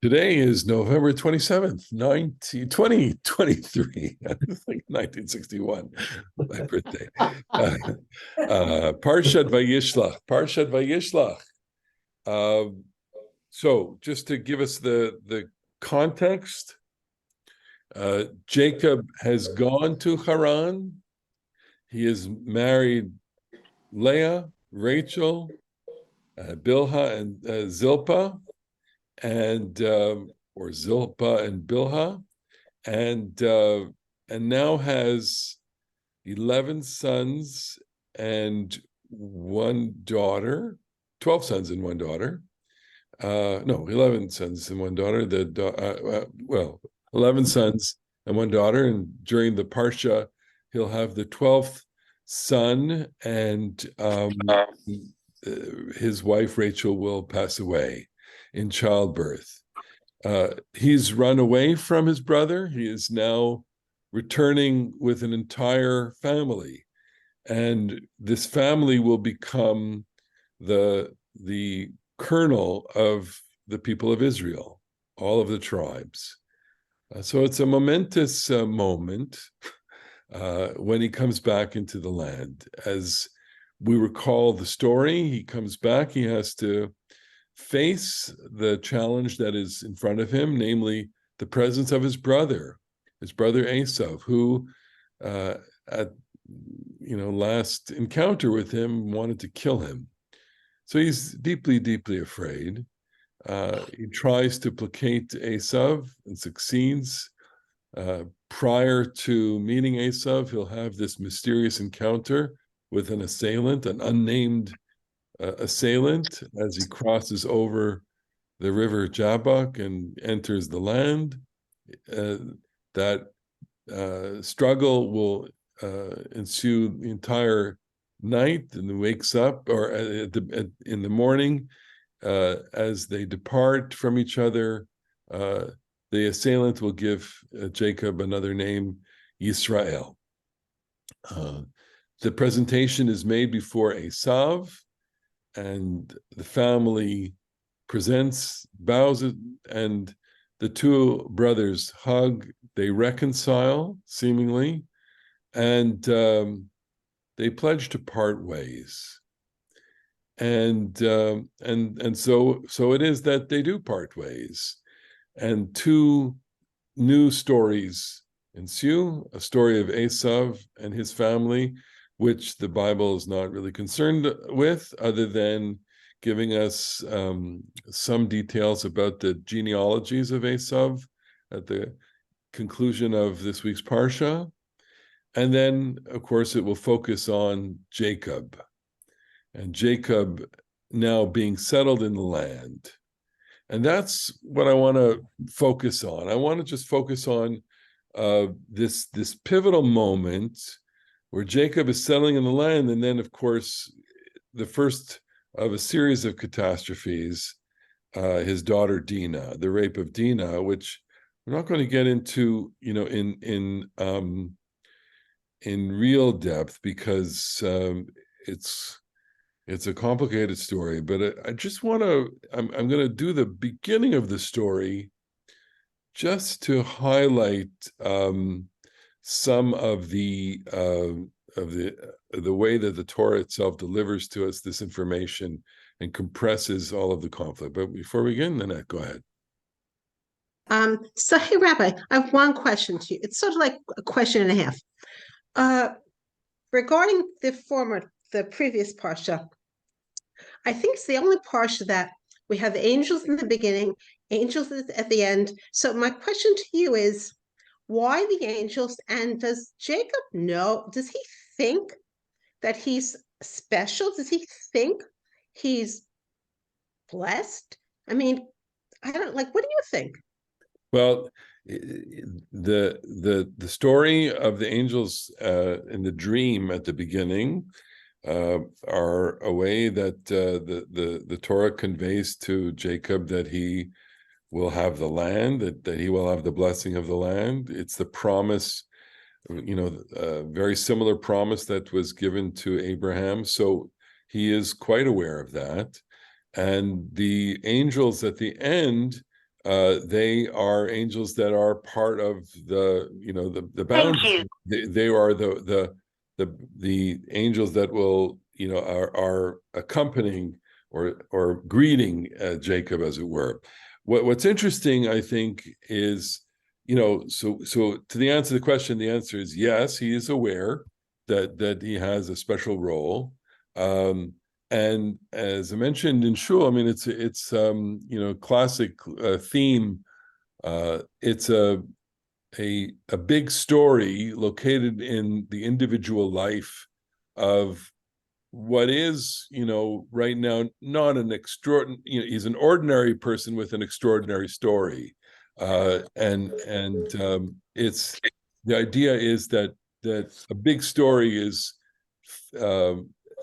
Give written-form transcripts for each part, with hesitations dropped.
Today is November 27th, 2023. It's like 1961, my birthday. Parshat Vayishlah. Parshat Vayishlah. So just to give us the context, Jacob has gone to Haran. He has married Leah, Rachel, Bilhah, and Zilpah, and or Zilpah and Bilhah, and now has 11 sons and one daughter, 12 sons and one daughter. No, 11 sons and one daughter. 11 sons and one daughter. And during the Parsha, he'll have the 12th son, and his wife Rachel will pass away in childbirth. He's run away from his brother. He is now returning with an entire family, and this family will become the kernel of the people of Israel, all of the tribes. So it's a momentous moment when he comes back into the land. As we recall the story, he comes back, he has to face the challenge that is in front of him, namely the presence of his brother Esau, who at last encounter with him wanted to kill him. So he's deeply, deeply afraid. He tries to placate Esau and succeeds. Prior to meeting Esau, he'll have this mysterious encounter with an assailant, an unnamed assailant, as he crosses over the river Jabbok and enters the land. That struggle will ensue the entire night, and he wakes up, or in the morning, as they depart from each other, the assailant will give Jacob another name, Yisrael. The presentation is made before Esav, and the family presents, bows, and the two brothers hug. They reconcile, seemingly, and they pledge to part ways. And so it is that they do part ways, and two new stories ensue: a story of Esav and his family, which the Bible is not really concerned with, other than giving us some details about the genealogies of Esav at the conclusion of this week's Parsha. And then, of course, it will focus on Jacob, and Jacob now being settled in the land. And that's what I want to focus on. I want to just focus on this pivotal moment where Jacob is settling in the land, and then, of course, the first of a series of catastrophes, his daughter Dinah, the rape of Dinah, which we're not going to get into, in real depth, because it's a complicated story. But I just want to, I'm going to do the beginning of the story just to highlight some of the way that the Torah itself delivers to us this information and compresses all of the conflict. But before we begin, Nanette, go ahead. So, hey, Rabbi, I have one question to you. It's sort of like a question and a half. Regarding the previous Parsha, I think it's the only Parsha that we have angels in the beginning, angels at the end. So my question to you is, why the angels? And does Jacob know? Does he think that he's special? Does he think he's blessed? I mean, I don't what do you think? Well, the story of the angels in the dream at the beginning are a way that the Torah conveys to Jacob that he will have the land, that he will have the blessing of the land. It's the promise, a very similar promise that was given to Abraham. So he is quite aware of that. And the angels at the end They are angels that are part of the boundary. They are the angels that will are accompanying or greeting Jacob, as it were. What's interesting, I think, is so to the answer to the question, the answer is yes, he is aware that he has a special role. And as I mentioned in Shul, I mean, it's classic theme. It's a big story located in the individual life of what is, right now, not an extraordinary, he's an ordinary person with an extraordinary story. And it's the idea is that a big story is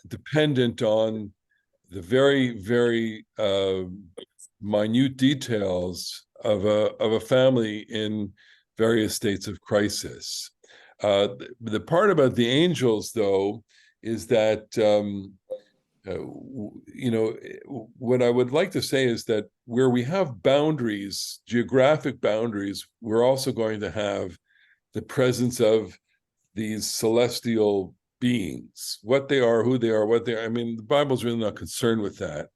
dependent on the very, very minute details of a family in various states of crisis. The part about the angels, though, is that what I would like to say is that where we have boundaries, geographic boundaries, we're also going to have the presence of these celestial beings, what they are, who they are, what they are. I mean, the Bible's really not concerned with that,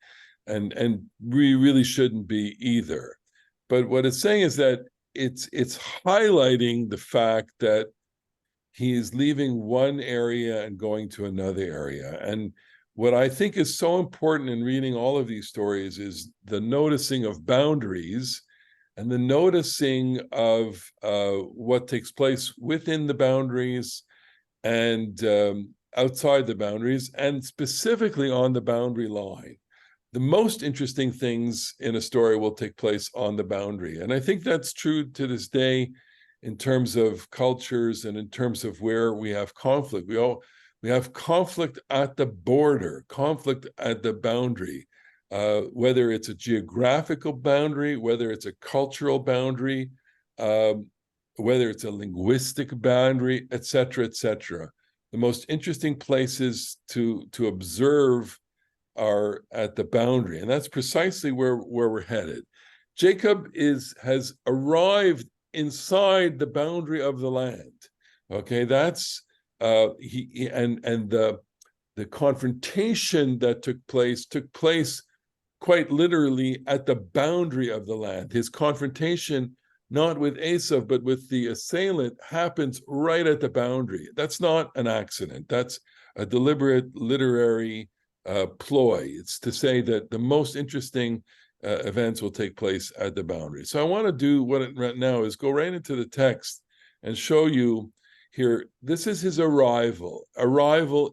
and we really shouldn't be either. But what it's saying is that it's highlighting the fact that he is leaving one area and going to another area. And what I think is so important in reading all of these stories is the noticing of boundaries and the noticing of what takes place within the boundaries and outside the boundaries, and specifically on the boundary line. The most interesting things in a story will take place on the boundary. And I think that's true to this day in terms of cultures and in terms of where we have conflict. We have conflict at the border, conflict at the boundary, whether it's a geographical boundary, whether it's a cultural boundary, whether it's a linguistic boundary, et cetera, et cetera. The most interesting places to observe are at the boundary, and that's precisely where we're headed. Jacob has arrived inside the boundary of the land. Okay, that's the confrontation that took place quite literally at the boundary of the land. His confrontation, not with Esav, but with the assailant, happens right at the boundary. That's not an accident. That's a deliberate literary ploy. It's to say that the most interesting events will take place at the boundary. So I want to do right now is go right into the text and show you here. This is his arrival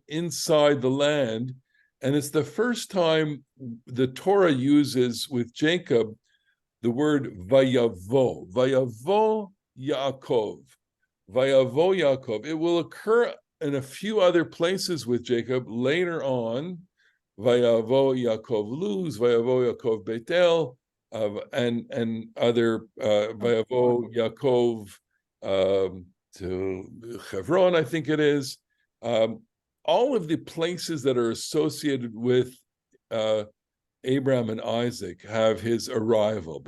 inside the land. And it's the first time the Torah uses with Jacob the word vayavo. Vayavo Yaakov. Vayavo Yaakov. It will occur in a few other places with Jacob later on. Vayavo Yaakov Luz, Vayavo Yaakov Betel, and other Vayavo Yaakov to Hebron, I think it is. All of the places that are associated with Abraham and Isaac have his arrival.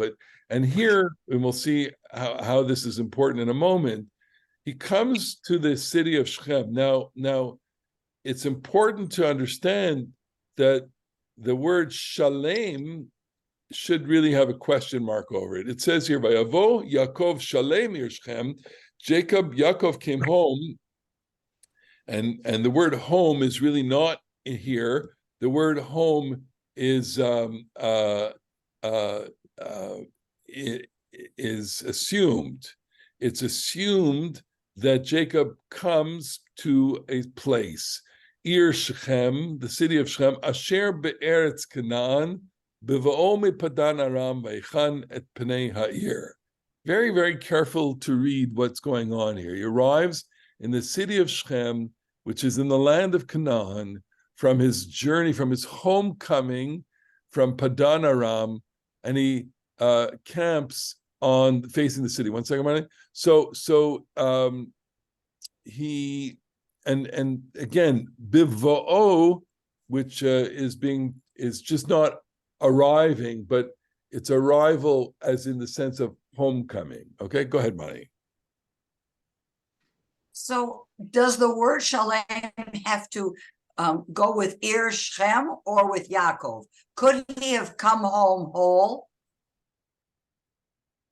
And here, and we'll see how this is important in a moment, he comes to the city of Shechem. Now, it's important to understand that the word shalem should really have a question mark over it. It says here, Vayavo Yaakov shalem Shechem. Yaakov came home, and the word home is really not here. The word home is assumed. It's assumed that Jacob comes to a place, Ir Shechem, the city of Shechem, Asher be'eretz Canaan, beva'o Padan Aram vaychan et pnei ha'ir. Very, very careful to read what's going on here. He arrives in the city of Shechem, which is in the land of Canaan, from his journey, from his homecoming from Padan Aram, and he camps on facing the city. 1 second, Marty. So he and again, biva'o, which is just not arriving, but It's arrival as in the sense of homecoming. Okay, go ahead, Mani. So does the word shalem have to go with Shechem or with Yaakov? Could he have come home whole?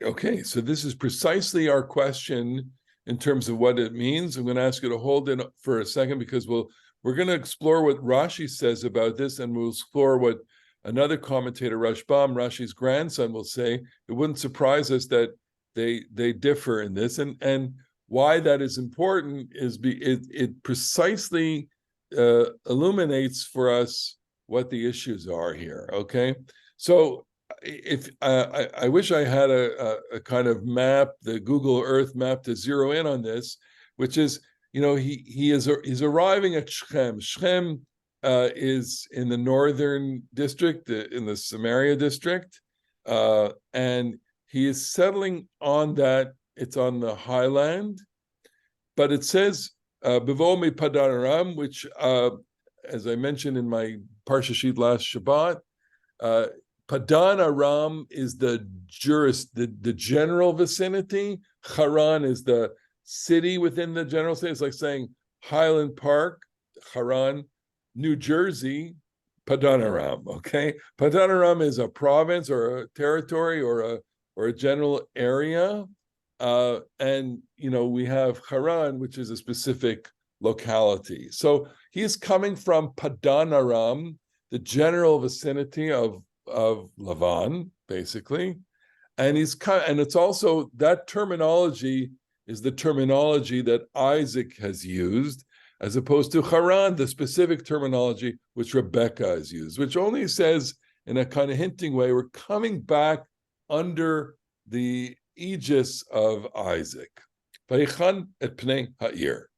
Okay, so this is precisely our question in terms of what it means. I'm going to ask you to hold it for a second because we're going to explore what Rashi says about this, and we'll explore what another commentator, Rashbam, Rashi's grandson, will say. It wouldn't surprise us that they differ in this, and why that is important is it precisely illuminates for us what the issues are here. Okay, so if I wish I had a kind of map, the Google Earth map, to zero in on this, which is, he's arriving at Shechem. Shechem is in the northern district, in the Samaria district, and he is settling on that. It's on the highland, but it says Bevo mi Padan Aram, which, as I mentioned in my Parsha sheet last Shabbat, Padan Aram is the general vicinity. Haran is the city within the general city. It's like saying Highland Park, Haran, New Jersey, Padan Aram. Okay, Padan Aram is a province or a territory or a general area, and we have Haran, which is a specific locality. So he's coming from Padan Aram, the general vicinity of Lavan, basically, and it's also, that terminology is the terminology that Isaac has used, as opposed to Haran, the specific terminology which Rebecca has used, which only says in a kind of hinting way, we're coming back under the aegis of Isaac. Vayichan et pnei ha'ir,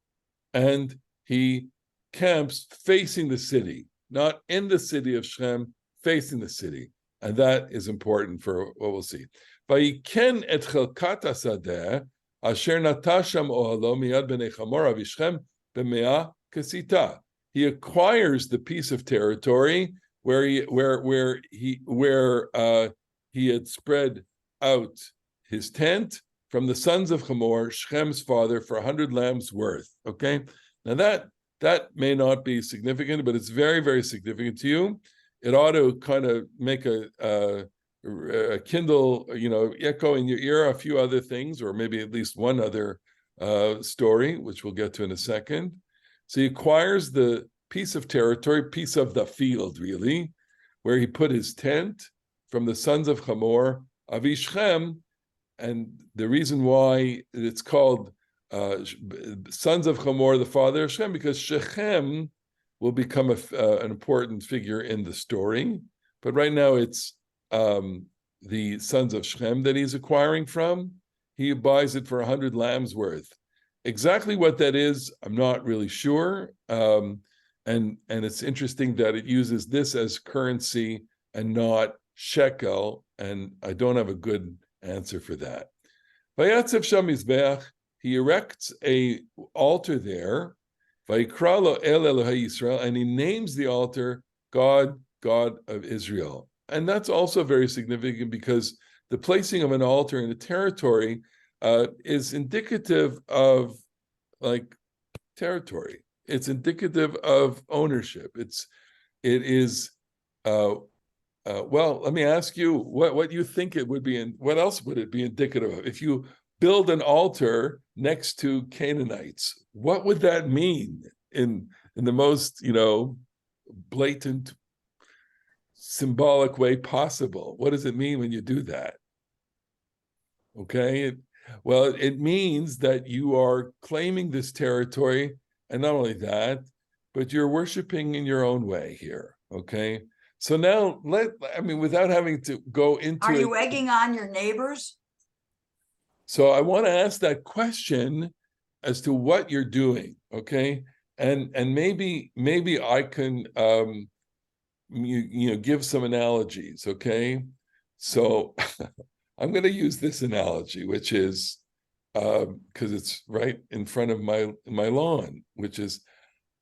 and he camps facing the city, not in the city of Shem, facing the city, and that is important for what we'll see. Vayiken et chelkat hasadeh asher natasham ohalo miyad bnei Chamor avishchem b'mea kasita. He acquires the piece of territory where he had spread out his tent from the sons of Chamor, Shechem's father, for 100 lambs worth. Okay, now that may not be significant, but it's very, very significant to you. It ought to kind of make a kindle, echo in your ear a few other things, or maybe at least one other story, which we'll get to in a second. So he acquires the piece of territory, piece of the field, really, where he put his tent from the sons of Chamor, Avishchem, and the reason why it's called sons of Chamor, the father of Shem, because Shechem will become an important figure in the story. But right now it's the sons of Shechem that he's acquiring from. He buys it for 100 lambs worth. Exactly what that is, I'm not really sure. And it's interesting that it uses this as currency and not shekel, and I don't have a good answer for that. Vayatzev sham mizbeach, he erects a altar there, vayikra lo El Elohei Yisrael, and he names the altar God, God of Israel. And that's also very significant because the placing of an altar in a territory is indicative of territory. It's indicative of ownership. It is. Well, let me ask you what you think it would be, and what else would it be indicative of? If you build an altar next to Canaanites, what would that mean in the most blatant, symbolic way possible? What does it mean when you do that? Okay, well, it means that you are claiming this territory, and not only that, but you're worshiping in your own way here. Okay. So now, without having to go into Are you egging on your neighbors? So I want to ask that question as to what you're doing, okay? And maybe I can give some analogies, okay? So I'm going to use this analogy, which is because it's right in front of my lawn, which is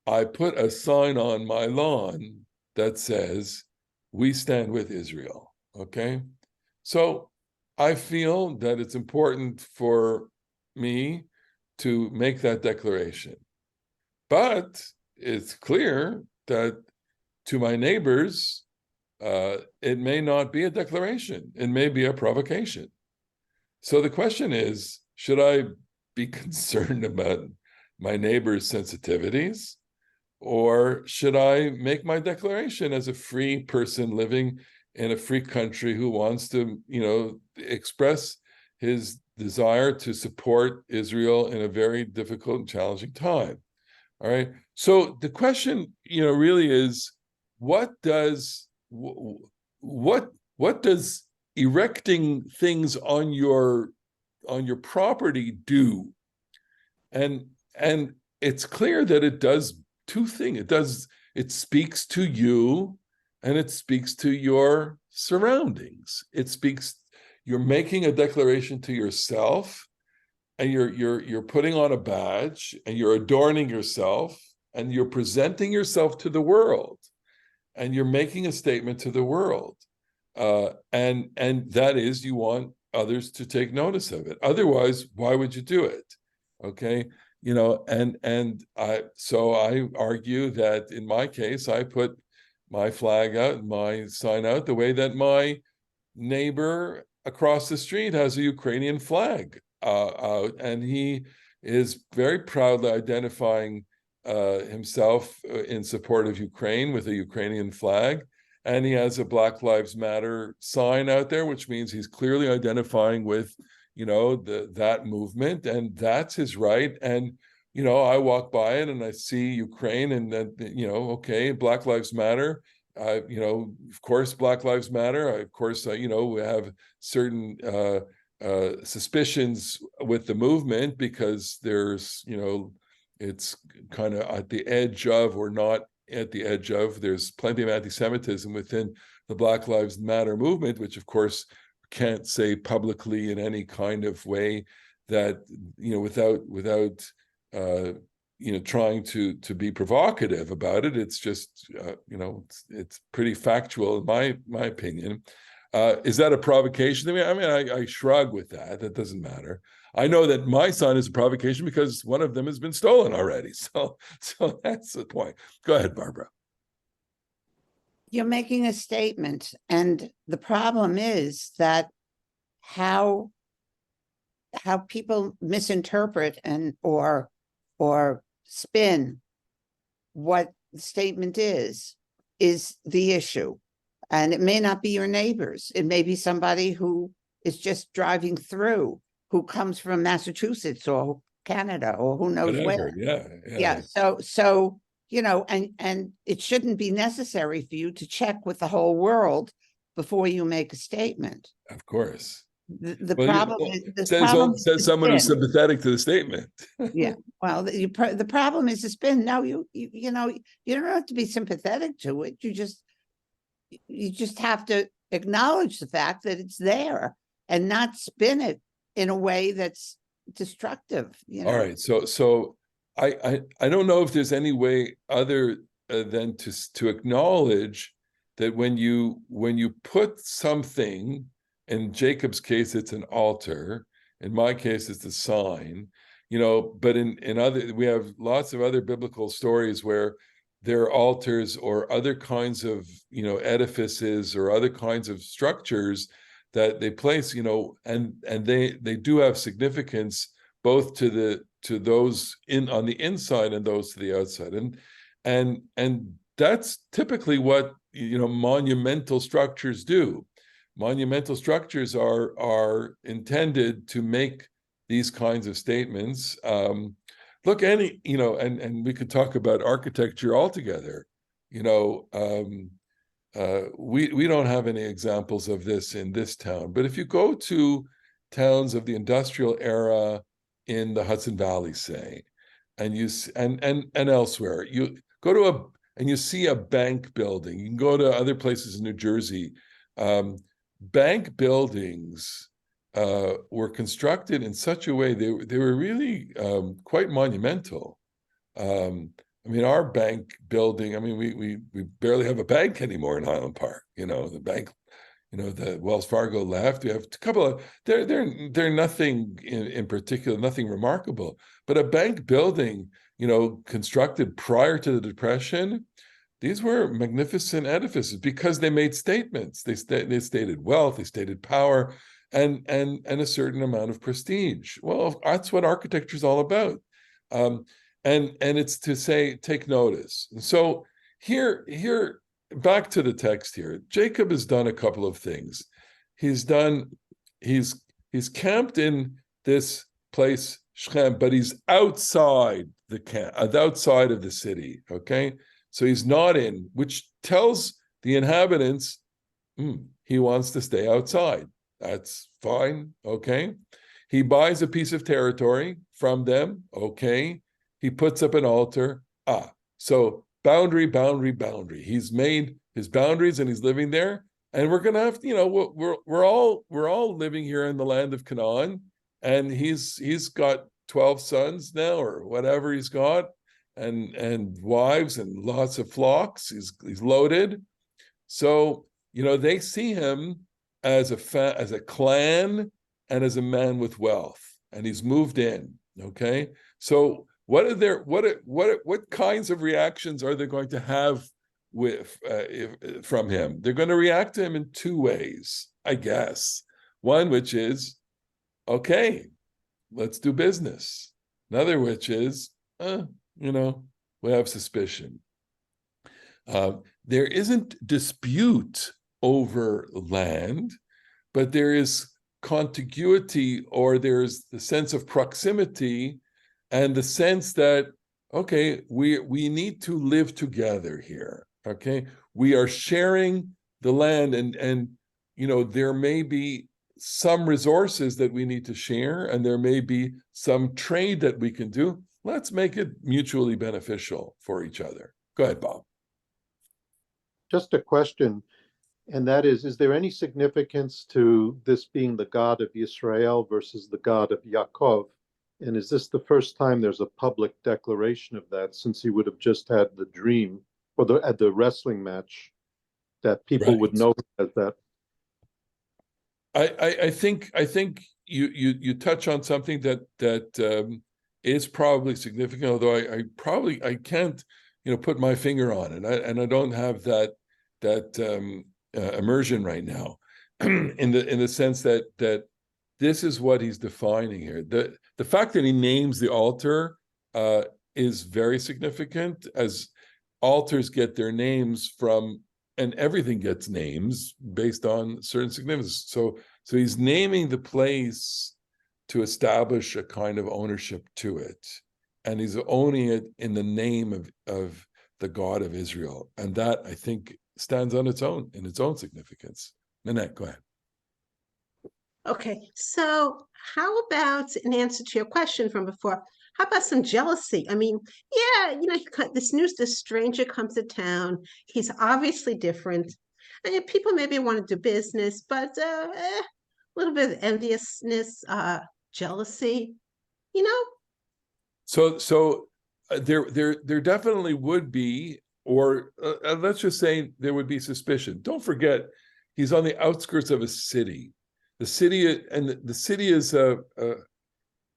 I put a sign on my lawn that says, "We stand with Israel," okay? So I feel that it's important for me to make that declaration. But it's clear that to my neighbors, it may not be a declaration. It may be a provocation. So the question is, should I be concerned about my neighbors' sensitivities? Or should I make my declaration as a free person living in a free country who wants to, express his desire to support Israel in a very difficult and challenging time? All right. So the question, really is, what does erecting things on your property do? And it's clear that it does two things. It speaks to you, and it speaks to your surroundings. You're making a declaration to yourself, and you're putting on a badge, and you're adorning yourself, and you're presenting yourself to the world, and you're making a statement to the world, and that is, you want others to take notice of it. Otherwise, why would you do it? Okay, so I argue that in my case, I put my flag out, my sign out, the way that my neighbor across the street has a Ukrainian flag out, and he is very proudly identifying himself in support of Ukraine with a Ukrainian flag, and he has a Black Lives Matter sign out there, which means he's clearly identifying with, that movement, and that's his right. And I walk by it and I see Ukraine, and then okay, Black Lives Matter. Of course, Black Lives Matter. Of course, we have certain suspicions with the movement because there's, it's kind of at the edge of, or not at the edge of. There's plenty of anti-Semitism within the Black Lives Matter movement, which of course can't say publicly in any kind of way that, without trying to be provocative about it. It's just, it's pretty factual in my opinion. Is that a provocation? I shrug with that. That doesn't matter. I know that my son is a provocation because one of them has been stolen already. So that's the point. Go ahead, Barbara. You're making a statement, and the problem is that how people misinterpret or spin what the statement is the issue. And it may not be your neighbors. It may be somebody who is just driving through, who comes from Massachusetts or Canada or who knows Whatever. where. Yeah. So and it shouldn't be necessary for you to check with the whole world before you make a statement. Of course. The problem says someone who's sympathetic to the statement. Yeah. Well, the problem is the spin. No, you don't have to be sympathetic to it. You just have to acknowledge the fact that it's there and not spin it in a way that's destructive. All right. So I don't know if there's any way other than to acknowledge that when you put something, in Jacob's case, it's an altar. In my case, it's a sign, but in other, we have lots of other biblical stories where there are altars or other kinds of, edifices or other kinds of structures that they place, and they do have significance both to those on the inside and those to the outside. And that's typically what, monumental structures do. Monumental structures are intended to make these kinds of statements. Look, and we could talk about architecture altogether. We don't have any examples of this in this town, but if you go to towns of the industrial era in the Hudson Valley, say, and elsewhere, you go and you see a bank building. You can go to other places in New Jersey. Bank buildings were constructed in such a way they were really quite monumental. Our bank building. We barely have a bank anymore in Highland Park. The bank, the Wells Fargo left. We have a couple of they're nothing in particular, nothing remarkable, but a bank building, constructed prior to the Depression. These were magnificent edifices because they made statements. They stated wealth, they stated power, and a certain amount of prestige. Well, that's what architecture is all about, and it's to say, take notice. And so here, back to the text here. Jacob has done a couple of things. He's camped in this place Shechem, but he's outside the camp, outside of the city. Okay. So he's not in, which tells the inhabitants he wants to stay outside. That's fine. Okay. He buys a piece of territory from them. Okay. He puts up an altar. So boundary. He's made his boundaries and he's living there. And we're going to have, we're all living here in the land of Canaan. And he's got 12 sons now, or whatever he's got. And wives and lots of flocks. He's loaded. So, they see him as a clan and as a man with wealth, and he's moved in. Okay. So what kinds of reactions are they going to have from him? They're going to react to him in two ways, I guess. One, which is, okay, let's do business. Another, which is, we have suspicion. There isn't dispute over land, but there is contiguity, or there's the sense of proximity and the sense that, okay, we need to live together here. Okay, we are sharing the land, and there may be some resources that we need to share, and there may be some trade that we can do. Let's make it mutually beneficial for each other. Go ahead, Bob. Just a question, and that is there any significance to this being the God of Israel versus the God of Yaakov? And is this the first time there's a public declaration of that, since he would have just had the dream or at the wrestling match, that people would know as that? I think you touch on something that is probably significant, although I can't put my finger on it, and I don't have that immersion right now, in the sense that this is what he's defining here. The fact that he names the altar is very significant, as altars get their names from, and everything gets names based on certain significance. So he's naming the place to establish a kind of ownership to it, and he's owning it in the name of the God of Israel, and that, I think, stands on its own significance. Nanette, go ahead. Okay, so how about, in answer to your question from before, how about some jealousy? I mean, yeah, this stranger comes to town. He's obviously different, and people maybe want to do business, but a little bit of enviousness, jealousy, So there definitely would be, or let's just say there would be suspicion. Don't forget, he's on the outskirts of a city. The city is a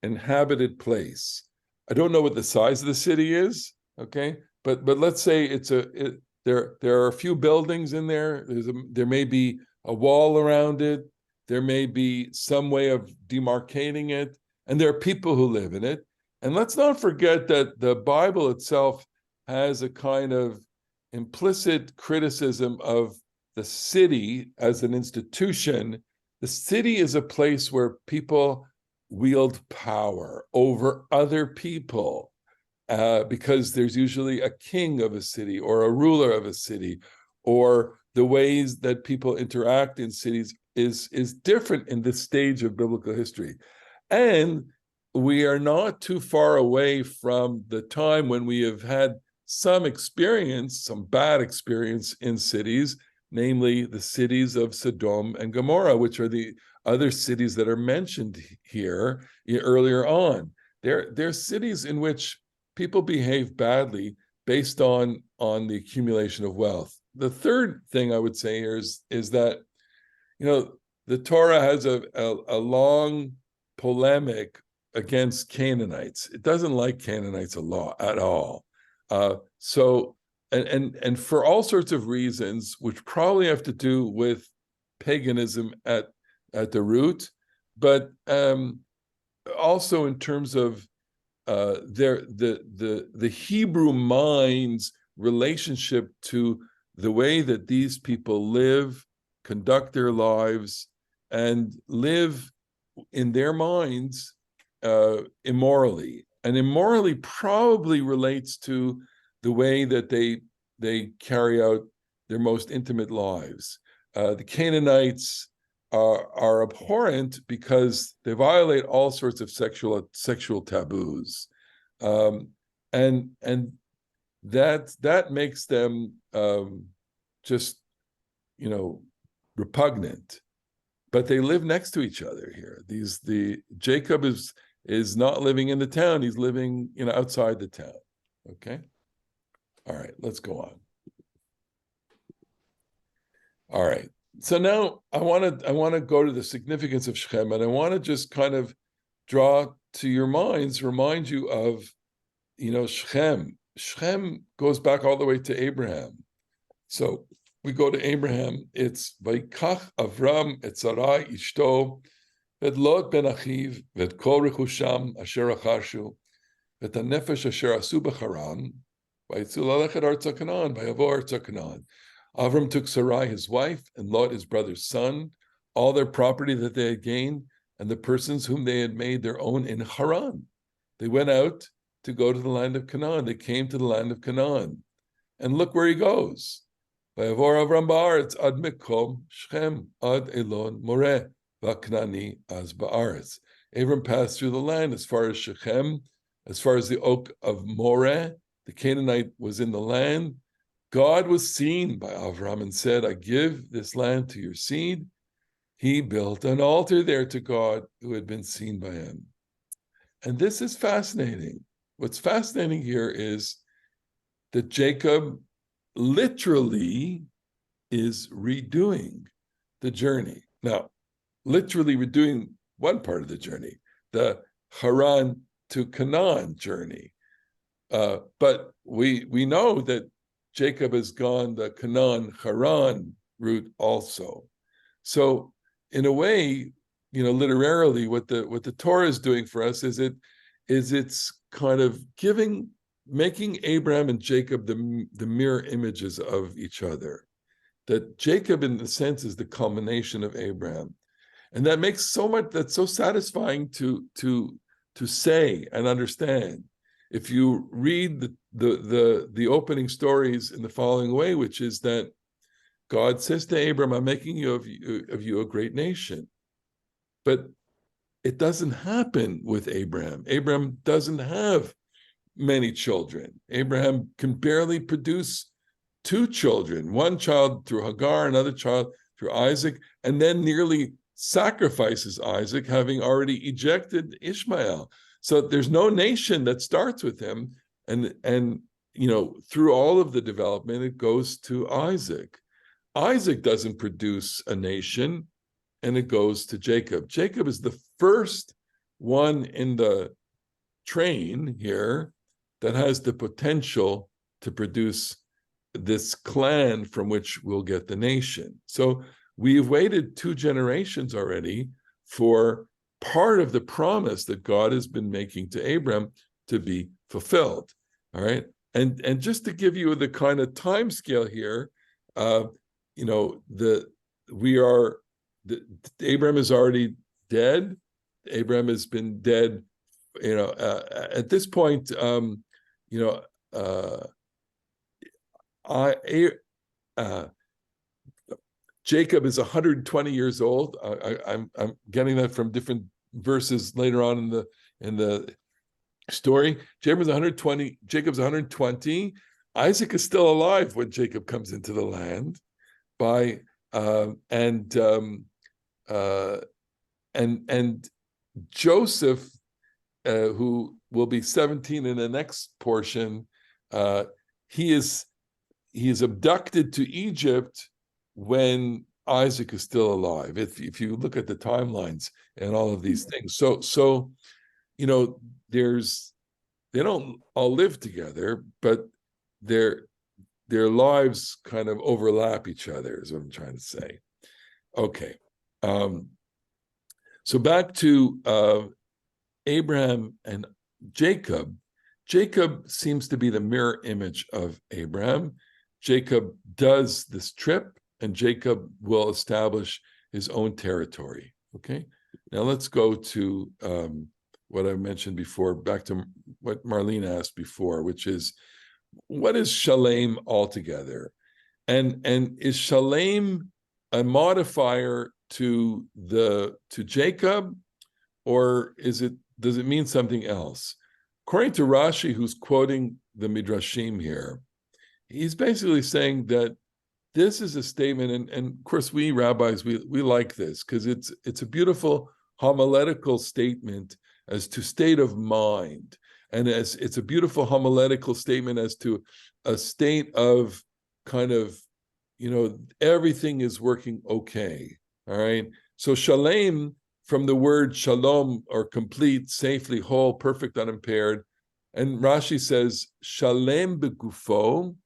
inhabited place. I don't know what the size of the city is, okay? But let's say there are a few buildings in there. There may be a wall around it. There may be some way of demarcating it, and there are people who live in it. And let's not forget that the Bible itself has a kind of implicit criticism of the city as an institution. The city is a place where people wield power over other people, because there's usually a king of a city or a ruler of a city, or the ways that people interact in cities is different in this stage of biblical history. And we are not too far away from the time when we have had some bad experience in cities, namely the cities of Sodom and Gomorrah, which are the other cities that are mentioned here earlier on. They're cities in which people behave badly based on the accumulation of wealth. The third thing I would say here is that, the Torah has a long polemic against Canaanites. It doesn't like Canaanites a lot at all. So for all sorts of reasons, which probably have to do with paganism at the root, but also in terms of the Hebrew mind's relationship to the way that these people live, conduct their lives, and live in their minds immorally. And immorally probably relates to the way that they carry out their most intimate lives. The Canaanites are abhorrent because they violate all sorts of sexual taboos, and that makes them just repugnant. But they live next to each other here. Jacob is not living in the town; he's living outside the town. Okay, all right, let's go on. All right. So now I want to go to the significance of Shechem, and I want to just kind of draw to your minds, remind you of, Shechem. Shechem goes back all the way to Abraham. So we go to Abraham. It's Vayikach Avram et Sarai ishto vet Lot ben Achiv vet kol rechusham asher achashu vet hanefesh asher asu b'Charan vayitzu lalechet artza Canaan vayavo artza Canaan. Avram took Sarai, his wife, and Lot, his brother's son, all their property that they had gained, and the persons whom they had made their own in Haran. They went out to go to the land of Canaan. They came to the land of Canaan. And look where he goes. Vayavor Avram ba'aretz ad mikom Shechem ad Elon Moreh v'Knani az ba'aretz. Abram passed through the land as far as Shechem, as far as the oak of Moreh. The Canaanite was in the land. God was seen by Avram and said, I give this land to your seed. He built an altar there to God who had been seen by him. And this is fascinating. What's fascinating here is that Jacob literally is redoing the journey. Now, literally redoing one part of the journey, the Haran to Canaan journey. But we know that Jacob has gone the Canaan-Haran route also. So in a way, literarily, what the Torah is doing for us is it's kind of making Abraham and Jacob the mirror images of each other. That Jacob, in the sense, is the culmination of Abraham, and that makes that's so satisfying to say and understand. If you read the opening stories in the following way, which is that God says to Abram, I'm making of you a great nation. But it doesn't happen with Abraham. Abraham doesn't have many children. Abraham can barely produce 2 children, one child through Hagar, another child through Isaac, and then nearly sacrifices Isaac, having already ejected Ishmael. So there's no nation that starts with him, and through all of the development, it goes to Isaac. Isaac doesn't produce a nation, and it goes to Jacob. Jacob is the first one in the train here that has the potential to produce this clan from which we'll get the nation. So we've waited 2 generations already for part of the promise that God has been making to Abraham to be fulfilled. All right. And just to give you the kind of time scale here, Abraham is already dead. Abraham has been dead, at this point, Jacob is 120 years old. I'm getting that from different verses later on in the story. Jacob's 120. Isaac is still alive when Jacob comes into the land. And Joseph, who will be 17 in the next portion, he is abducted to Egypt when Isaac is still alive. If you look at the timelines and all of these things, so you know, they don't all live together, but their lives kind of overlap each other, is what I'm trying to say. Okay, so back to Abraham and Jacob. Jacob seems to be the mirror image of Abraham. Jacob does this trip, and Jacob will establish his own territory. Okay, now let's go to what I mentioned before, back to what Marlene asked before, which is, what is shalem altogether? And is shalem a modifier to Jacob, or does it mean something else? According to Rashi, who's quoting the Midrashim here, he's basically saying that this is a statement, and of course we rabbis, we like this because it's a beautiful homiletical statement as to state of mind, and as it's a beautiful homiletical statement as to a state of kind of, you know, everything is working okay. All right. So shalem, from the word shalom, or complete, safely, whole, perfect, unimpaired. And Rashi says, shalem begufo,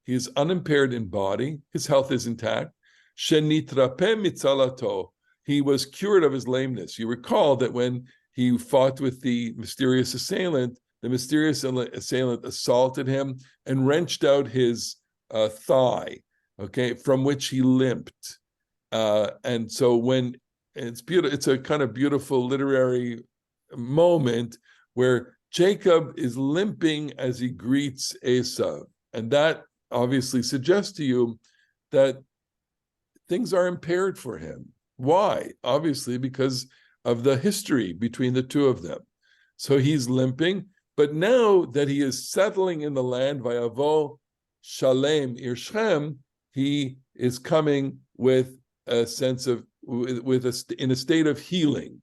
he is unimpaired in body, his health is intact. Shenitrape mitzalato, he was cured of his lameness. You recall that when he fought with the mysterious assailant, the mysterious assailant assaulted him and wrenched out his thigh, okay, from which he limped. And so when it's beautiful, it's a kind of beautiful literary moment where Jacob is limping as he greets Esau. And that obviously suggests to you that things are impaired for him. Why? Obviously, because of the history between the two of them. So he's limping, but now that he is settling in the land, Vayavo Shalem Ir Shechem, he is coming with a sense of, in a state of healing.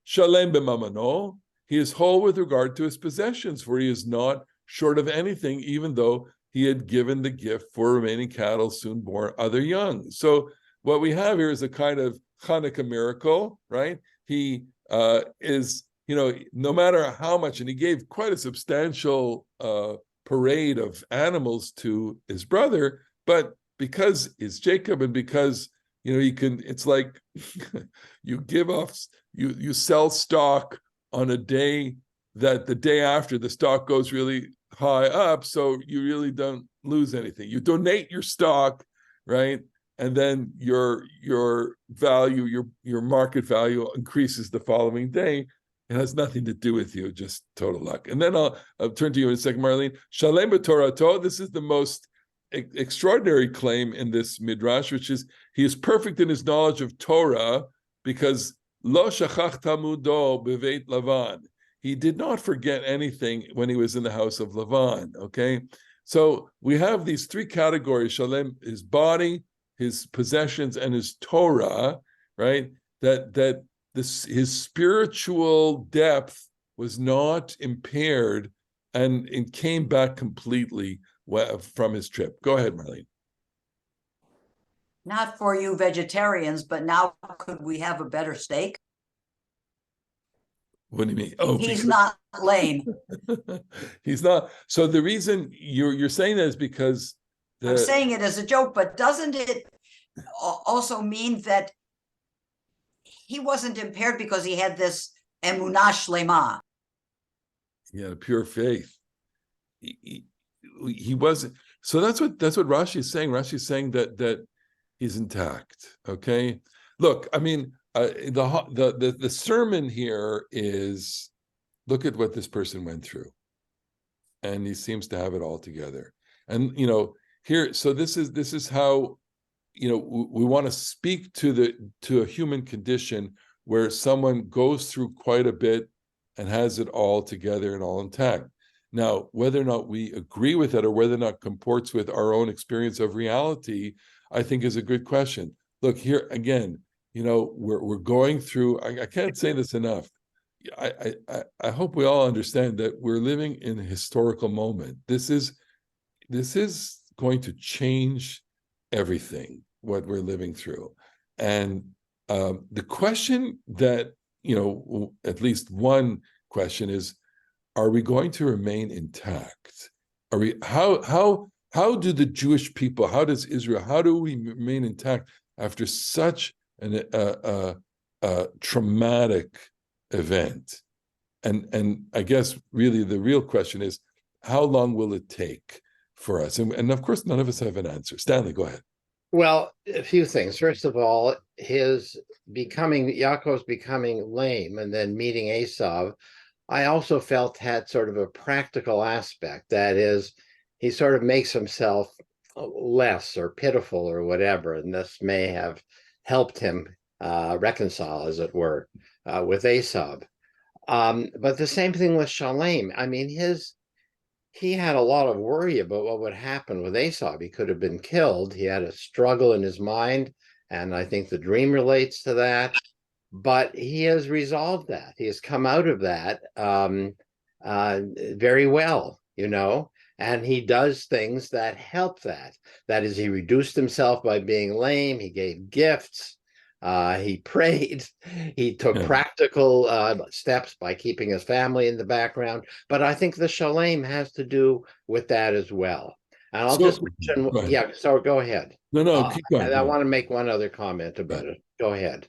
Shalem b'mamano, he is whole with regard to his possessions, for he is not short of anything, even though he had given the gift for remaining cattle, soon born other young. So what we have here is a kind of Hanukkah miracle, right? He is, you know, no matter how much, and he gave quite a substantial parade of animals to his brother, but because it's Jacob, and because, you know, you can, it's like you give off, you sell stock on a day that the day after the stock goes really high up, so you really don't lose anything. You donate your stock, right? And then your value, your market value increases the following day. It has nothing to do with you, just total luck. And then I'll turn to you in a second, Marlene. Shalem b'Torato, this is the most extraordinary claim in this midrash, which is he is perfect in his knowledge of Torah, because lo shachach tamudo beveit Lavan. He did not forget anything when he was in the house of Lavan. Okay, so we have these three categories: Shalem, his body, his possessions, and his Torah. Right? That his spiritual depth was not impaired, and it came back completely from his trip. Go ahead, Marlene. Not for you vegetarians, but now could we have a better steak? What do you mean? Oh, he's not lame. He's not. So the reason you're saying that is because I'm saying it as a joke, but doesn't it also mean that he wasn't impaired because he had this emunah shlema? He had a pure faith. He wasn't. So that's what Rashi is saying. Rashi is saying that he's intact. Okay. Look, I mean, the sermon here is, look at what this person went through, and he seems to have it all together. And you know, here, so this is how, you know, we want to speak to a human condition where someone goes through quite a bit and has it all together and all intact. Now, whether or not we agree with it, or whether or not comports with our own experience of reality, I think is a good question. Look, here again, you know, we're going through, I can't say this enough. I hope we all understand that we're living in a historical moment. This is going to change everything, what we're living through. And the question that, at least one question is, are we going to remain intact? Are we, how do the Jewish people, how does Israel, how do we remain intact after such a traumatic event? And I guess really the real question is, how long will it take for us? And of course, none of us have an answer. Stanley, go ahead. Well, a few things. First of all, Yaakov's becoming lame and then meeting Esau, I also felt had sort of a practical aspect. That is, he sort of makes himself less or pitiful or whatever, and this may have helped him reconcile, as it were, with Esau. But the same thing with Shalem. I mean, he had a lot of worry about what would happen with Esau. He could have been killed. He had a struggle in his mind, and I think the dream relates to that. But he has resolved that. He has come out of that very well, and he does things that help that. That is, he reduced himself by being lame. He gave gifts. He prayed. He took practical steps by keeping his family in the background. But I think the Shalem has to do with that as well. And I'll just mention, so go ahead. No, keep going. I want to make one other comment about it. Go ahead.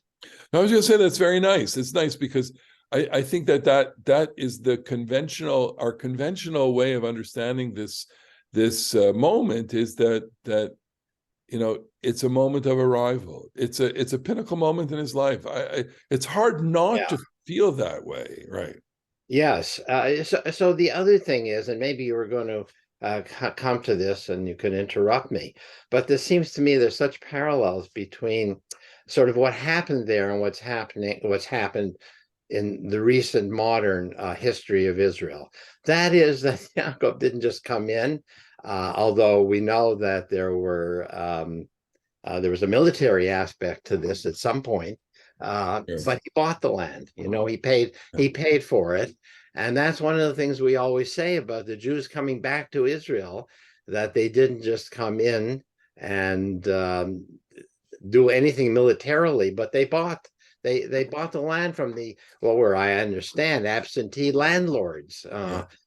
I was going to say that's very nice. It's nice because I think that is our conventional way of understanding this moment is that it's a moment of arrival. It's a pinnacle moment in his life. It's hard not to feel that way, right? Yes. So the other thing is, and maybe you were going to come to this, and you can interrupt me, but this seems to me there's such parallels between sort of what happened there and what's happened in the recent modern history of Israel. That is that Yaakov didn't just come in, although we know that there was a military aspect to this at some point, but he bought the land. He paid for it, and that's one of the things we always say about the Jews coming back to Israel, that they didn't just come in and do anything militarily, but they bought the land from what were, I understand, absentee landlords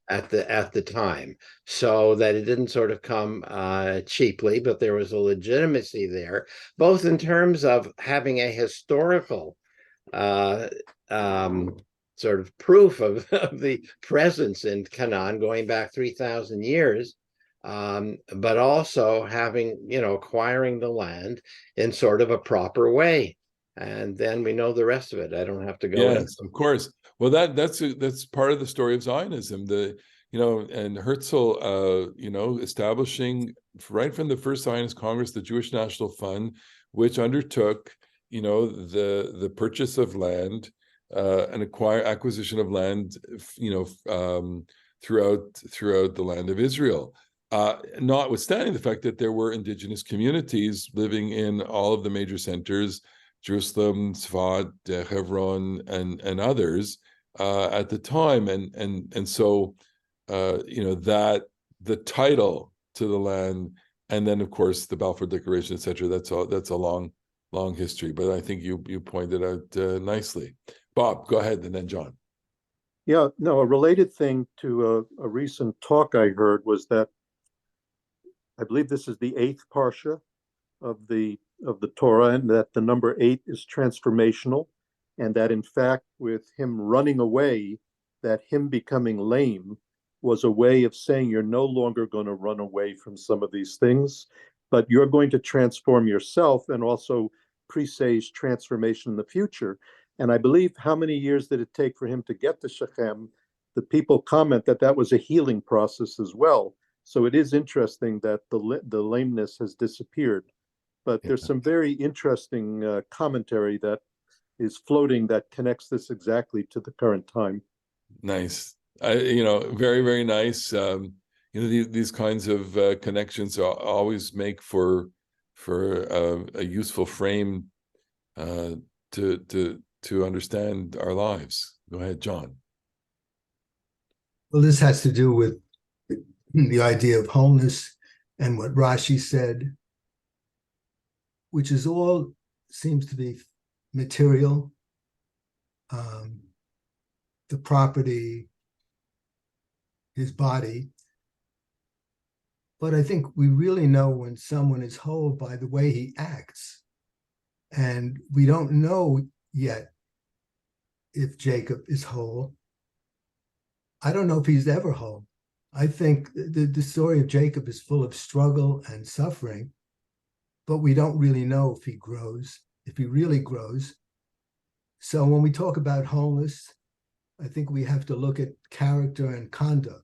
at the time, so that it didn't sort of come cheaply, but there was a legitimacy there, both in terms of having a historical sort of proof of the presence in Canaan going back 3,000 years, but also having, acquiring the land in sort of a proper way. And then we know the rest of it. I don't have to go. Yes, of course. Well, that's part of the story of Zionism. And Herzl, establishing right from the first Zionist Congress, the Jewish National Fund, which undertook, the purchase of land and acquisition of land, throughout the land of Israel. Notwithstanding the fact that there were indigenous communities living in all of the major centers, Jerusalem, Tzfat, Hebron, and others at the time, and so that the title to the land, and then of course the Balfour Declaration, etc. That's a long history. But I think you pointed out nicely. Bob, go ahead, and then John. Yeah, no, a related thing to a recent talk I heard was that I believe this is the 8th Parsha of the Torah, and that the number 8 is transformational, and that in fact with him running away, that him becoming lame was a way of saying you're no longer going to run away from some of these things, but you're going to transform yourself and also presage transformation in the future. And I believe, how many years did it take for him to get to Shechem? The people comment that was a healing process as well. So it is interesting that the lameness has disappeared. But there's some very interesting commentary that is floating that connects this exactly to the current time. Nice. Very, very nice. These kinds of connections always make for a useful frame to understand our lives. Go ahead, John. Well, this has to do with the idea of wholeness and what Rashi said, which is all seems to be material, the property, his body. But I think we really know when someone is whole by the way he acts. And we don't know yet if Jacob is whole. I don't know if he's ever whole. I think the story of Jacob is full of struggle and suffering, but we don't really know if he grows, if he really grows. So when we talk about wholeness, I think we have to look at character and conduct.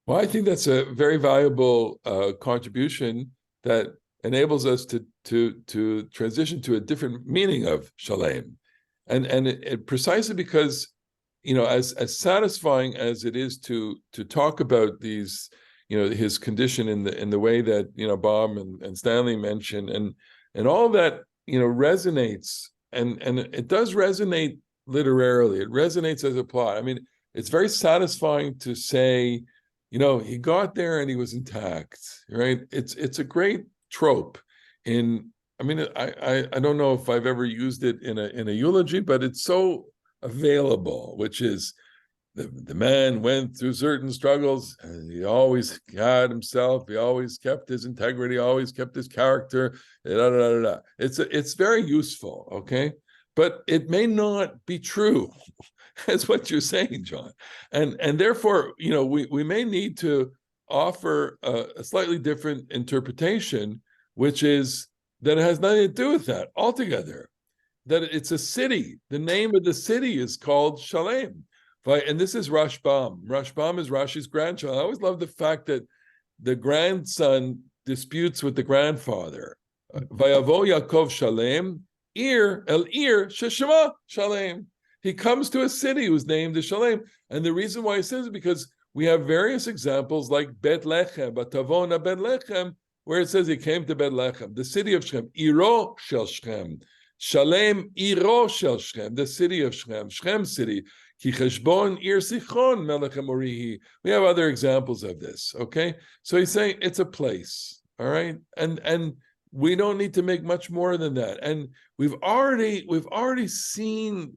Well, I think that's a very valuable contribution that enables us to transition to a different meaning of shalem, and it precisely because, you know, as satisfying as it is to talk about these, you know, his condition in the way that, you know, Baum and Stanley mentioned, and all that, you know, resonates, and it does resonate literarily. It resonates as a plot. I mean, it's very satisfying to say, you know, he got there and he was intact, right? It's a great trope in, I mean, I don't know if I've ever used it in a eulogy, but it's so available, which is the man went through certain struggles and he always had himself, he always kept his integrity, always kept his character, da, da, da, da. It's very useful, okay? But it may not be true. That's what you're saying, John. And therefore, you know, we may need to offer a slightly different interpretation, which is that it has nothing to do with that altogether, that it's a city. The name of the city is called Shalem. And this is Rashbam. Rashbam is Rashi's grandchild. I always love the fact that the grandson disputes with the grandfather. Vayavo Yaakov Shalem, El Sheshema Shalem. He comes to a city whose name is Shalem. And the reason why he says it is because we have various examples like Bet Lechem, Batavona Bet Lechem, where it says he came to Bet Lechem, the city of Shechem, Iro Shel Shechem, Shalem Iro Shel Shechem, the city of Shechem, Shechem city, Ki Cheshbon Ir Sichon Melech Amorihi. We have other examples of this, okay? So he's saying it's a place, all right? And we don't need to make much more than that. And we've already seen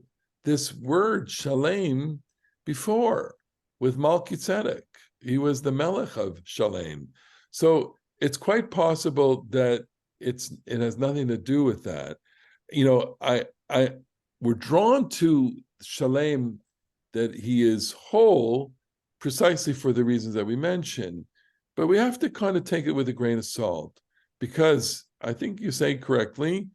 this word Shalem before with Melchizedek. He was the Melech of Shalem. So it's quite possible that it has nothing to do with that. You know, we're drawn to Shalem, that he is whole, precisely for the reasons that we mentioned. But we have to kind of take it with a grain of salt, because I think you say correctly,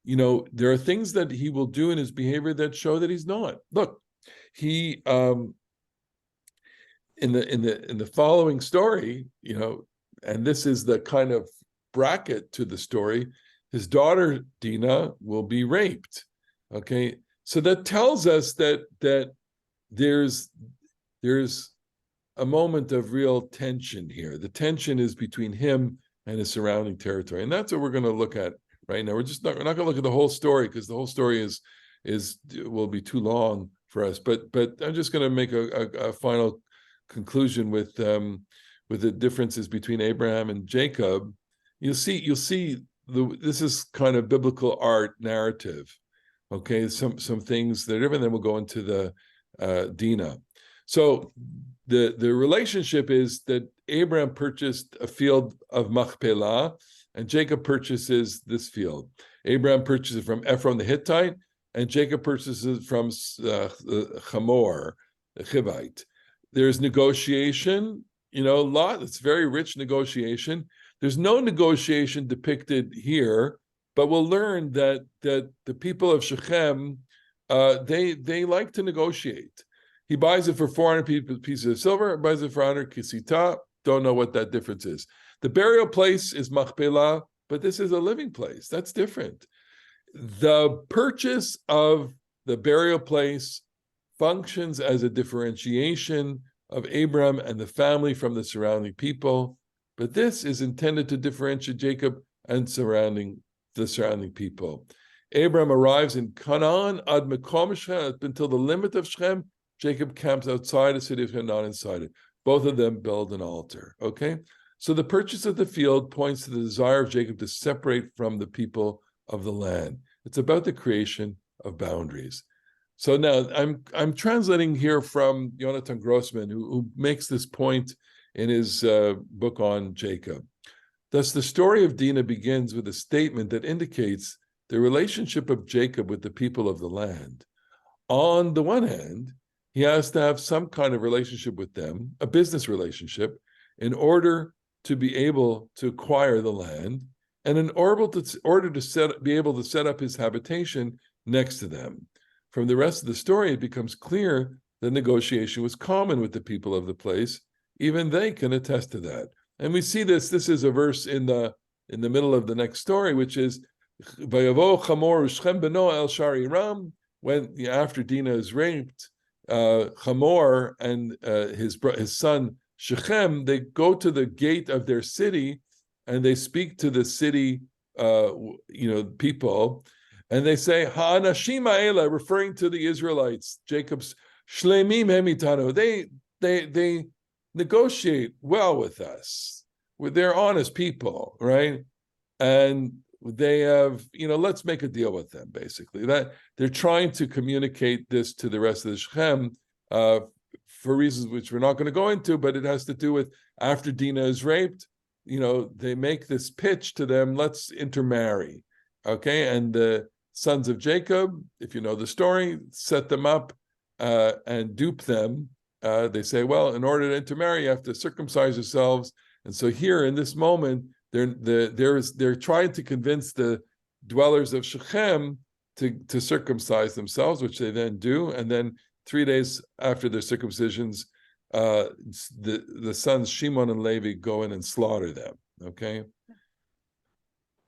you know, there are things that he will do in his behavior that show that he's not. Look, he in the following story, you know, and this is the kind of bracket to the story, his daughter Dinah will be raped. Okay, so that tells us that there's a moment of real tension here. The tension is between him and his surrounding territory, and that's what we're going to look at right now. We're not going to look at the whole story, because the whole story will be too long for us. But I'm just going to make a final conclusion with the differences between Abraham and Jacob. You'll see this is kind of biblical art narrative. Okay, some things that are different. Then we'll go into the Dinah. So the relationship is that Abraham purchased a field of Machpelah, and Jacob purchases this field. Abraham purchases it from Ephron the Hittite, and Jacob purchases it from Hamor, the Hivite. There's negotiation, you know, it's very rich negotiation. There's no negotiation depicted here, but we'll learn that the people of Shechem, they like to negotiate. He buys it for 400 pieces of silver, buys it for 100 kisita. Don't know what that difference is. The burial place is Machpelah, but this is a living place. That's different. The purchase of the burial place functions as a differentiation of Abraham and the family from the surrounding people, but this is intended to differentiate Jacob and the surrounding people. Abraham arrives in Canaan ad Mekom Shechem, until the limit of Shechem. Jacob camps outside the city of Shechem, not inside it. Both of them build an altar, okay? So the purchase of the field points to the desire of Jacob to separate from the people of the land. It's about the creation of boundaries. So now I'm translating here from Jonathan Grossman, who makes this point in his book on Jacob. Thus, the story of Dinah begins with a statement that indicates the relationship of Jacob with the people of the land. On the one hand, he has to have some kind of relationship with them, a business relationship, in order to be able to acquire the land, and in order to be able to set up his habitation next to them. From the rest of the story, it becomes clear that negotiation was common with the people of the place. Even they can attest to that. And we see this. This is a verse in the middle of the next story, which is Vayavo Chamor Shechem beno el shari Ram. When after Dinah is raped, Chamor and his son Shechem, they go to the gate of their city and they speak to the city, people, and they say Ha'anashim ha'ela, referring to the Israelites, Jacob's Shleimim hemitanu. They negotiate well with us. They're honest people, right? And they have, let's make a deal with them, basically. That they're trying to communicate this to the rest of the Shechem for reasons which we're not going to go into, but it has to do with after Dinah is raped, they make this pitch to them, let's intermarry, okay? And the sons of Jacob, if you know the story, set them up and dupe them. They say, well, in order to intermarry, you have to circumcise yourselves. And so here in this moment, they're trying to convince the dwellers of Shechem to circumcise themselves, which they then do. And then 3 days after their circumcisions, the sons Shimon and Levi go in and slaughter them. Okay.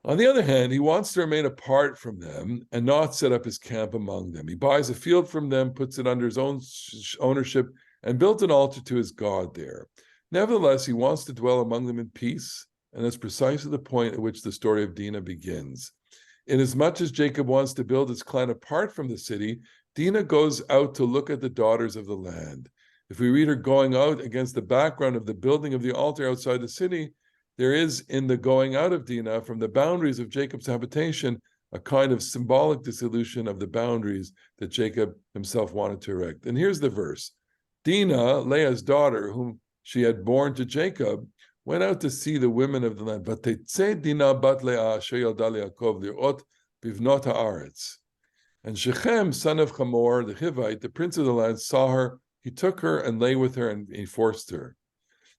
On the other hand, he wants to remain apart from them and not set up his camp among them. He buys a field from them, puts it under his own ownership, and built an altar to his God there. Nevertheless, he wants to dwell among them in peace, and that's precisely the point at which the story of Dinah begins. Inasmuch as Jacob wants to build his clan apart from the city, Dinah goes out to look at the daughters of the land. If we read her going out against the background of the building of the altar outside the city, there is in the going out of Dinah from the boundaries of Jacob's habitation a kind of symbolic dissolution of the boundaries that Jacob himself wanted to erect. And here's the verse. Dinah, Leah's daughter, whom she had borne to Jacob, went out to see the women of the land. Vateitzeh Dinah bat Leah asher yalda leYaakov lirot bivnot haaretz. And Shechem, son of Hamor, the Hivite, the prince of the land, saw her. He took her and lay with her, and he forced her.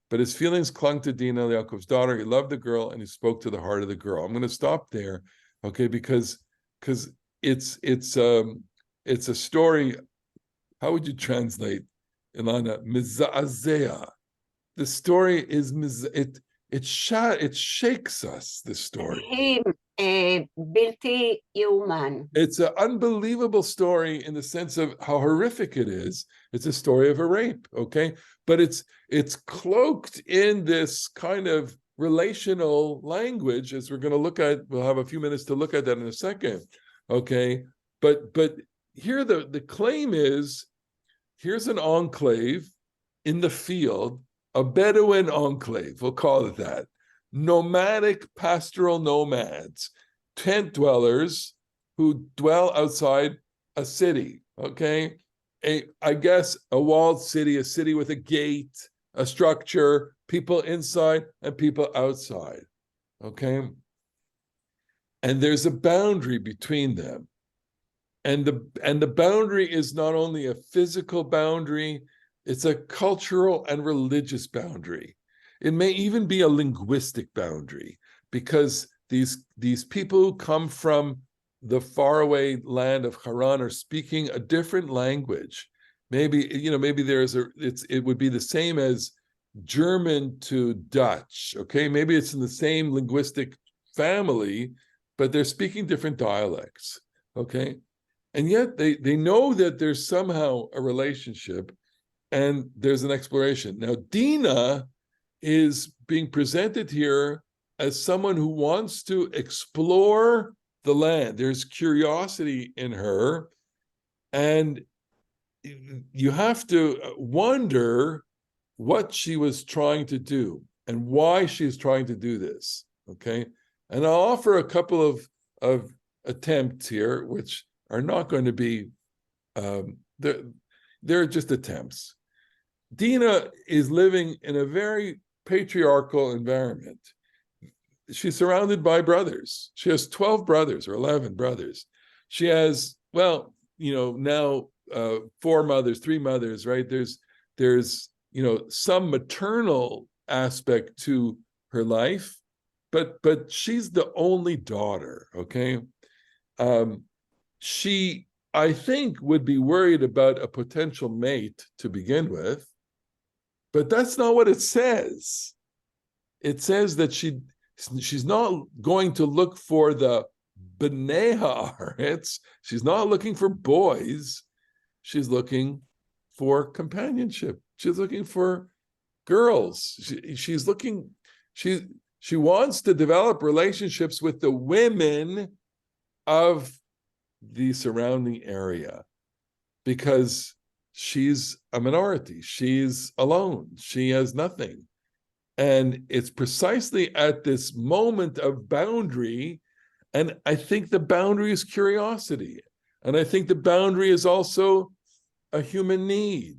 But his feelings clung to Dinah, Yaakov's daughter. He loved the girl, and he spoke to the heart of the girl. I'm going to stop there, okay? Because it's a story. How would you translate, Ilana? Miza'azea. The story is it shakes us. This story. בלתי יאומן. It's an unbelievable story in the sense of how horrific it is. It's a story of a rape, okay? But it's cloaked in this kind of relational language, as we're going to look at. We'll have a few minutes to look at that in a second, okay? But here the claim is, here's an enclave in the field, a Bedouin enclave, we'll call it that. Nomadic pastoral nomads, tent dwellers who dwell outside a city, okay? I guess a walled city, a city with a gate, a structure, people inside and people outside, okay? And there's a boundary between them. And the boundary is not only a physical boundary, it's a cultural and religious boundary. It may even be a linguistic boundary, because these people who come from the faraway land of Haran are speaking a different language. Maybe it would be the same as German to Dutch. Okay, maybe it's in the same linguistic family, but they're speaking different dialects. Okay, and yet they know that there's somehow a relationship, and there's an exploration. Now, Dinah is being presented here as someone who wants to explore the land. There's curiosity in her, and you have to wonder what she was trying to do and why she's trying to do this, okay? And I'll offer a couple of attempts here, which are not going to be, they're just attempts. Dinah is living in a very patriarchal environment. She's surrounded by brothers. She has 12 brothers or 11 brothers. She has, well, now 4 mothers, 3 mothers, right? There's some maternal aspect to her life, but she's the only daughter, okay? She, I think, would be worried about a potential mate to begin with, but that's not what it says. It says that she's not going to look for the bnei haaretz. She's not looking for boys. She's looking for companionship. She's looking for girls. She wants to develop relationships with the women of the surrounding area because she's a minority. She's alone. She has nothing. And it's precisely at this moment of boundary, and I think the boundary is curiosity. And I think the boundary is also a human need.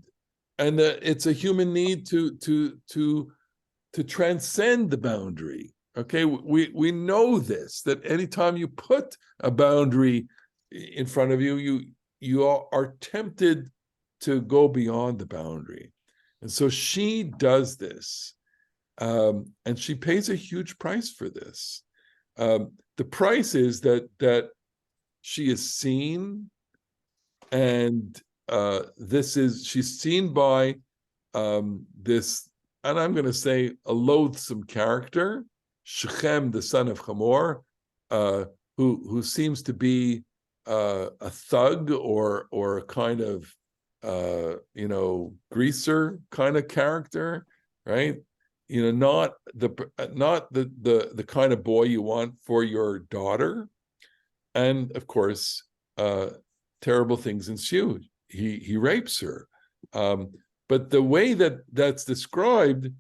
And it's a human need to transcend the boundary. Okay, we know this, that anytime you put a boundary in front of you, you are tempted to go beyond the boundary. And so she does this. And she pays a huge price for this. The price is that she is seen, and she's seen by this, and I'm going to say a loathsome character, Shechem, the son of Hamor, who seems to be a thug or a kind of greaser kind of character, right? Not the kind of boy you want for your daughter. And of course, terrible things ensue. He rapes her. But the way that's described,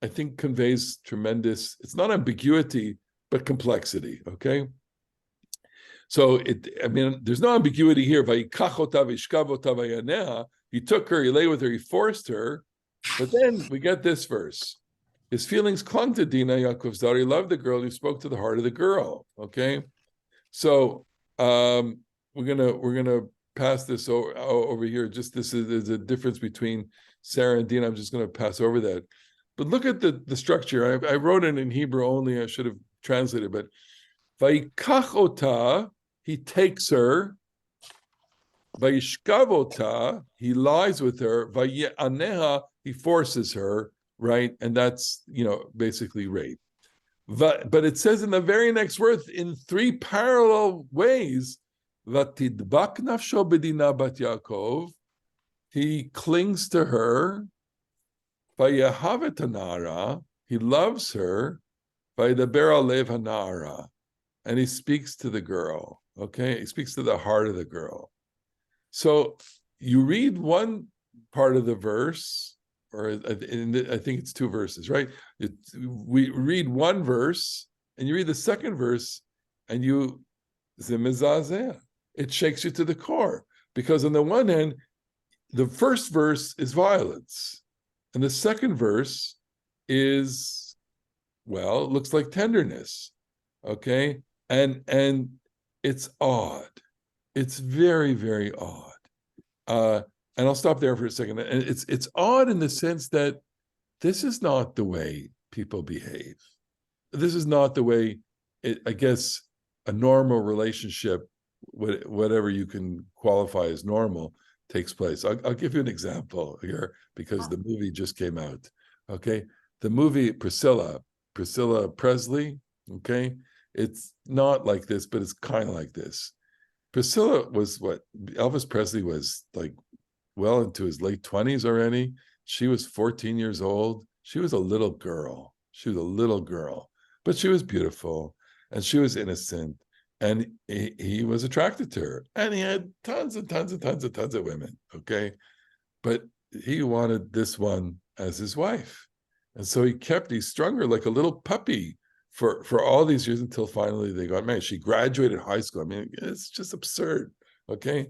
I think, conveys tremendous, it's not ambiguity, but complexity, okay? So there's no ambiguity here. He took her, he lay with her, he forced her. But then we get this verse. His feelings clung to Dinah, Yaakov's daughter. He loved the girl. He spoke to the heart of the girl. Okay, so we're gonna pass this over here. Just there's a difference between Sarah and Dinah. I'm just gonna pass over that. But look at the structure. I wrote it in Hebrew only. I should have translated, but Vayikach ota, he takes her. Vayishkav ota, he lies with her. Vaye'aneha, he forces her. Right, and that's basically rape. But it says in the very next verse, in 3 parallel ways, "Vatidbak nafsho bedina bat Yaakov," he clings to her. "Vayehavet hanara," he loves her. "Vayedaber alev hanara," and he speaks to the girl. Okay, he speaks to the heart of the girl. So you read one part of the verse. Or I think it's 2 verses, right? We read one verse, and you read the second verse, and it shakes you to the core. Because on the one hand, the first verse is violence, and the second verse is, well, it looks like tenderness, okay? And it's odd. It's very, very odd. And I'll stop there for a second. And it's odd in the sense that this is not the way people behave. This is not the way, I guess, a normal relationship, whatever you can qualify as normal, takes place. I'll give you an example here because the movie just came out. Okay, the movie Priscilla Presley. Okay, it's not like this, but it's kind of like this. Priscilla was what Elvis Presley was like. Well into his late 20s already. She was 14 years old. She was a little girl. But she was beautiful, and she was innocent, and he was attracted to her, and he had tons of women, okay? But he wanted this one as his wife, and so he strung her like a little puppy for all these years until finally they got married. She graduated high school. I mean, it's just absurd. Okay.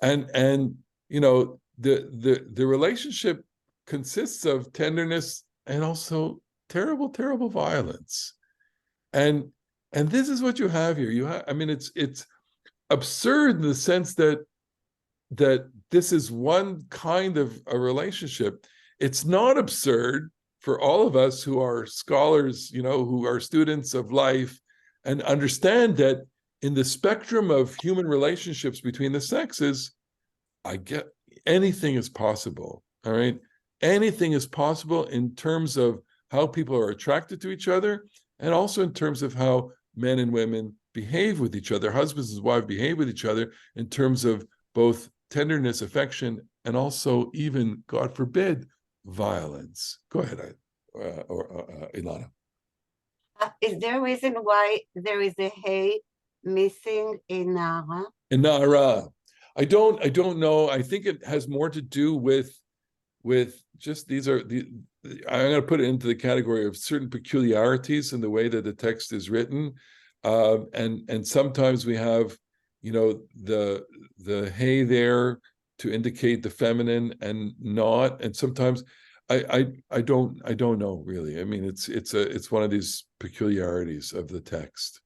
And you know, the relationship consists of tenderness and also terrible, terrible violence. And this is what you have here. You have, I mean, it's absurd in the sense that this is one kind of a relationship. It's not absurd for all of us who are scholars, you know, who are students of life and understand that in the spectrum of human relationships between the sexes, I get anything is possible. All right. Anything is possible in terms of how people are attracted to each other, and also in terms of how men and women behave with each other, husbands and wives behave with each other in terms of both tenderness, affection, and also even, God forbid, violence. Go ahead, Ilana. Is there a reason why there is a hay missing in Nara? In Nara, I don't know. I think it has more to do with just these are the. I'm going to put it into the category of certain peculiarities in the way that the text is written, and sometimes we have, you know, the hay there to indicate the feminine and not, and sometimes I don't know really. I mean, it's one of these peculiarities of the text.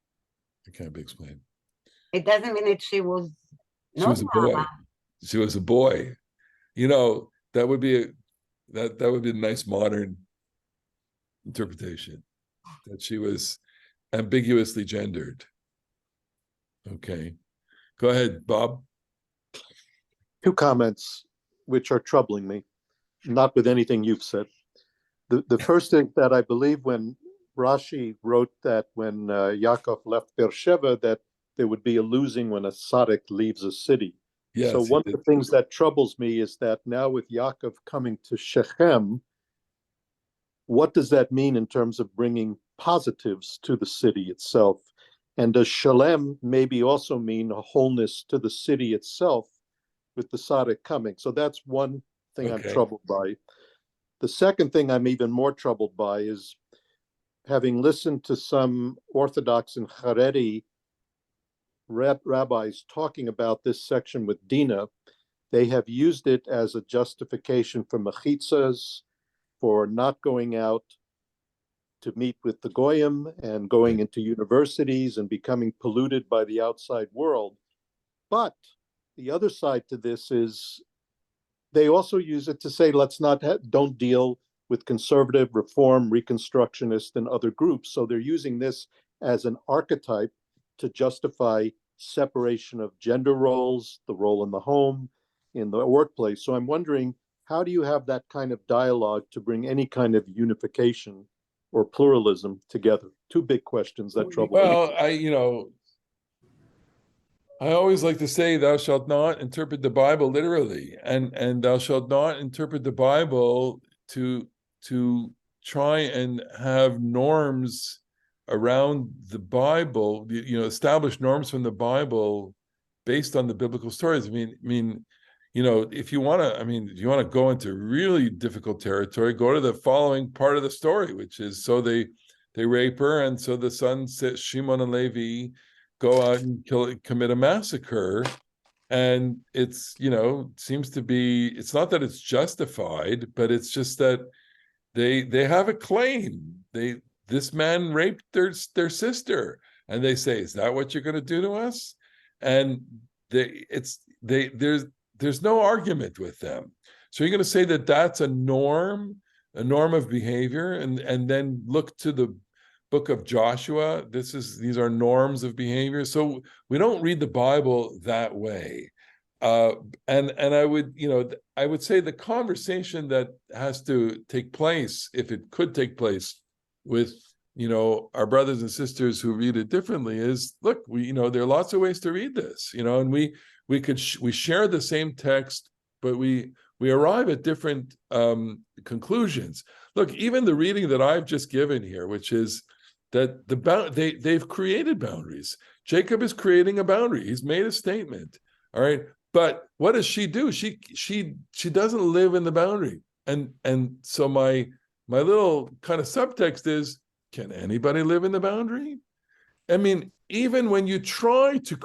It can't be explained. It doesn't mean that she was. She was a boy. She was a boy. You know, that would be a nice modern interpretation, that she was ambiguously gendered. Okay. Go ahead, Bob. Two comments which are troubling me, not with anything you've said. The first is that I believe when Rashi wrote that when Yaakov left Beersheba, that there would be a losing when a tzaddik leaves a city. Yes, so one of the things that troubles me is that now with Yaakov coming to Shechem, what does that mean in terms of bringing positives to the city itself? And does Shalem maybe also mean a wholeness to the city itself with the tzaddik coming? So that's one thing I'm troubled by. The second thing I'm even more troubled by is having listened to some Orthodox and Haredi rabbis talking about this section with Dinah. They have used it as a justification for mechitzas, for not going out to meet with the goyim and going into universities and becoming polluted by the outside world. But the other side to this is they also use it to say, don't deal with conservative, reform, reconstructionist, and other groups. So they're using this as an archetype to justify separation of gender roles, the role in the home, in the workplace. So I'm wondering, how do you have that kind of dialogue to bring any kind of unification or pluralism together? Two big questions that trouble me. Well, I always like to say, thou shalt not interpret the Bible literally, and thou shalt not interpret the Bible to try and have norms around the Bible, establish norms from the Bible based on the biblical stories. I mean, if you want to go into really difficult territory, go to the following part of the story, which is, so they rape her, and so the sons Shimon and Levi go out and commit a massacre, and it's seems to be, it's not that it's justified, but it's just that they have a claim. This man raped their sister, and they say, "Is that what you're going to do to us?" And there's no argument with them. So you're going to say that that's a norm of behavior, and then look to the book of Joshua. These are norms of behavior. So we don't read the Bible that way. And I would say the conversation that has to take place, if it could take place, with our brothers and sisters who read it differently, is, look, there are lots of ways to read this, and we share the same text, but we arrive at different conclusions. Look, even the reading that I've just given here, which is that they've created boundaries. Jacob is creating a boundary. He's made a statement. All right, but what does she do? She doesn't live in the boundary, and so my little kind of subtext is, can anybody live in the boundary? I mean, even when you try to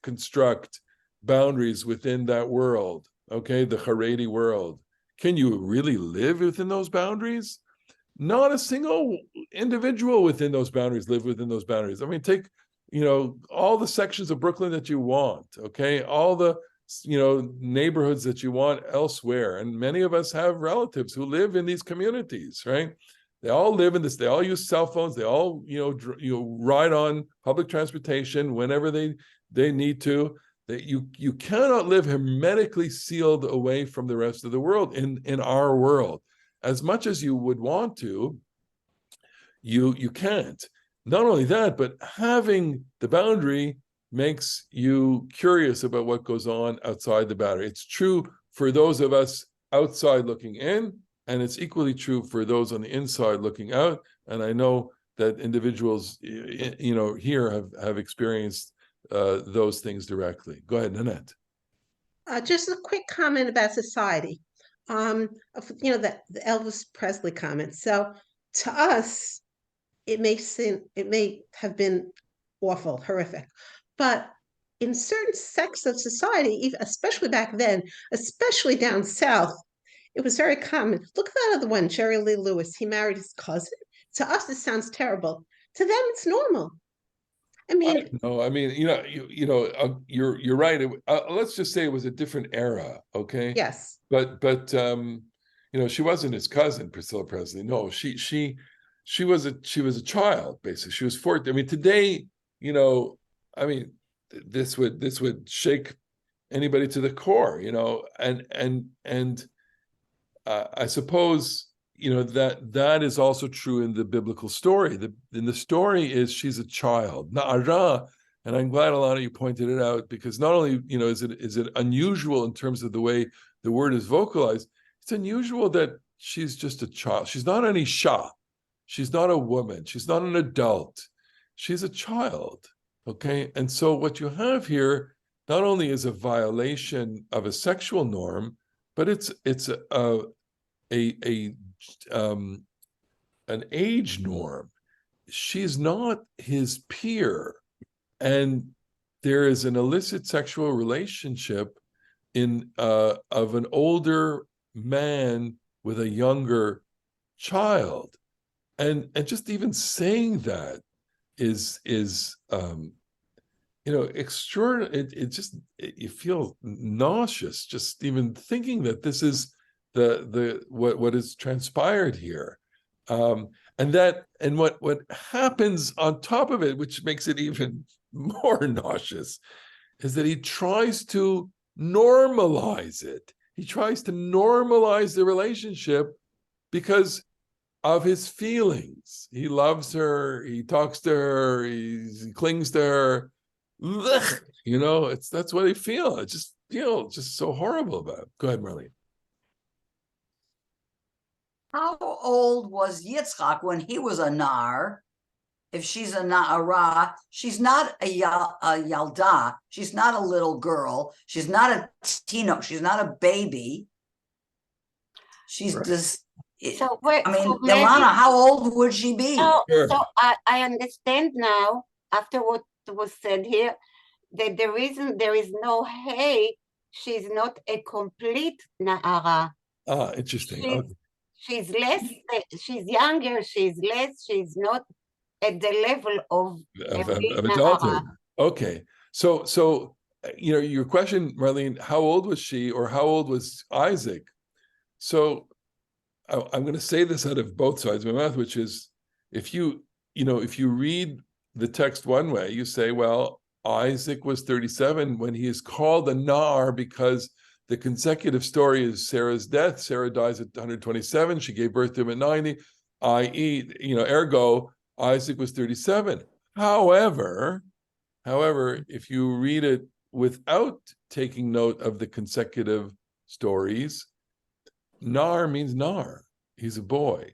construct boundaries within that world, okay, the Haredi world, can you really live within those boundaries? Not a single individual within those boundaries live within those boundaries. I mean, take, all the sections of Brooklyn that you want, okay, all the, neighborhoods that you want elsewhere. And many of us have relatives who live in these communities, right? They all live in this, they all use cell phones, they all, ride on public transportation whenever they need to. That you cannot live hermetically sealed away from the rest of the world in our world. As much as you would want to, you can't. Not only that, but having the boundary makes you curious about what goes on outside the boundary. It's true for those of us outside looking in, and it's equally true for those on the inside looking out. And I know that individuals, here have experienced those things directly. Go ahead, Nanette. Just a quick comment about society. The Elvis Presley comment. So to us, it may have been awful, horrific, but in certain sects of society, even especially back then, especially down south, it was very common. Look at that other one, Jerry Lee Lewis. He married his cousin. To us, it sounds terrible. To them, it's normal. I mean, you're right. Let's just say it was a different era, okay? yes. But she wasn't his cousin, Priscilla Presley. No, she was a child, basically. She was 14. I mean, today, this would shake anybody to the core, and I suppose that is also true in the biblical story. In the story is she's a child, Na'ara, and I'm glad a lot of you pointed it out, because not only is it unusual in terms of the way the word is vocalized, it's unusual that she's just a child. She's not an isha, she's not a woman, she's not an adult, she's a child. Okay, and so what you have here not only is a violation of a sexual norm, but it's an age norm. She's not his peer, and there is an illicit sexual relationship of an older man with a younger child, and just even saying that is extraordinary. You feel nauseous just even thinking that this is what is transpired here, and what happens on top of it, which makes it even more nauseous, is that he tries to normalize it. He tries to normalize the relationship because of his feelings. He loves her, he talks to her, he clings to her. That's what he feels. I just feel just so horrible about it. Go ahead, Marlene. How old was Yitzchak when he was a nar? If she's a na'ara, she's not a yalda. She's not a little girl. She's not a tino. She's not a baby. She's Right. just. So wait, Ilana, how old would she be? Sure. So I understand now, after what was said here, that the reason there is no hate, she's not a complete na'ara. Interesting. She's less, she's younger, she's not at the level of adulthood. Okay. So your question, Marlene, how old was she, or how old was Isaac? So I'm going to say this out of both sides of my mouth, which is, if you read the text one way, you say, well, Isaac was 37 when he is called a nar, because the consecutive story is Sarah's death. Sarah dies at 127. She gave birth to him at 90, i.e., ergo, Isaac was 37. However, if you read it without taking note of the consecutive stories, nar means nar. He's a boy,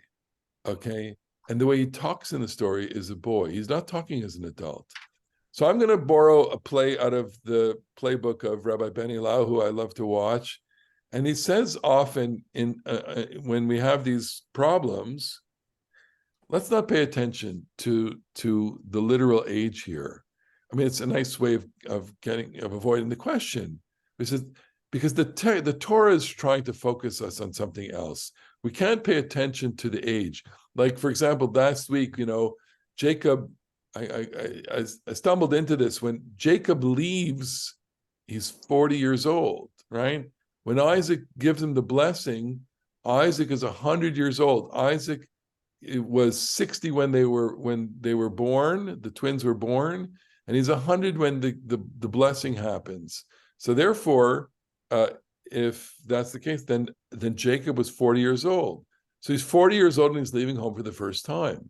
okay? And the way he talks in the story is a boy. He's not talking as an adult. So I'm going to borrow a play out of the playbook of Rabbi Benny Lau, who I love to watch. And he says often when we have these problems, let's not pay attention to the literal age here. I mean, it's a nice way of avoiding the question, because the Torah is trying to focus us on something else. We can't pay attention to the age. Like, for example, last week, Jacob, I stumbled into this. When Jacob leaves, he's 40 years old, right? When Isaac gives him the blessing, Isaac is 100 years old. Isaac, it was 60 when they were born, the twins were born, and he's 100 when the blessing happens. So therefore, if that's the case, then Jacob was 40 years old. So he's 40 years old and he's leaving home for the first time.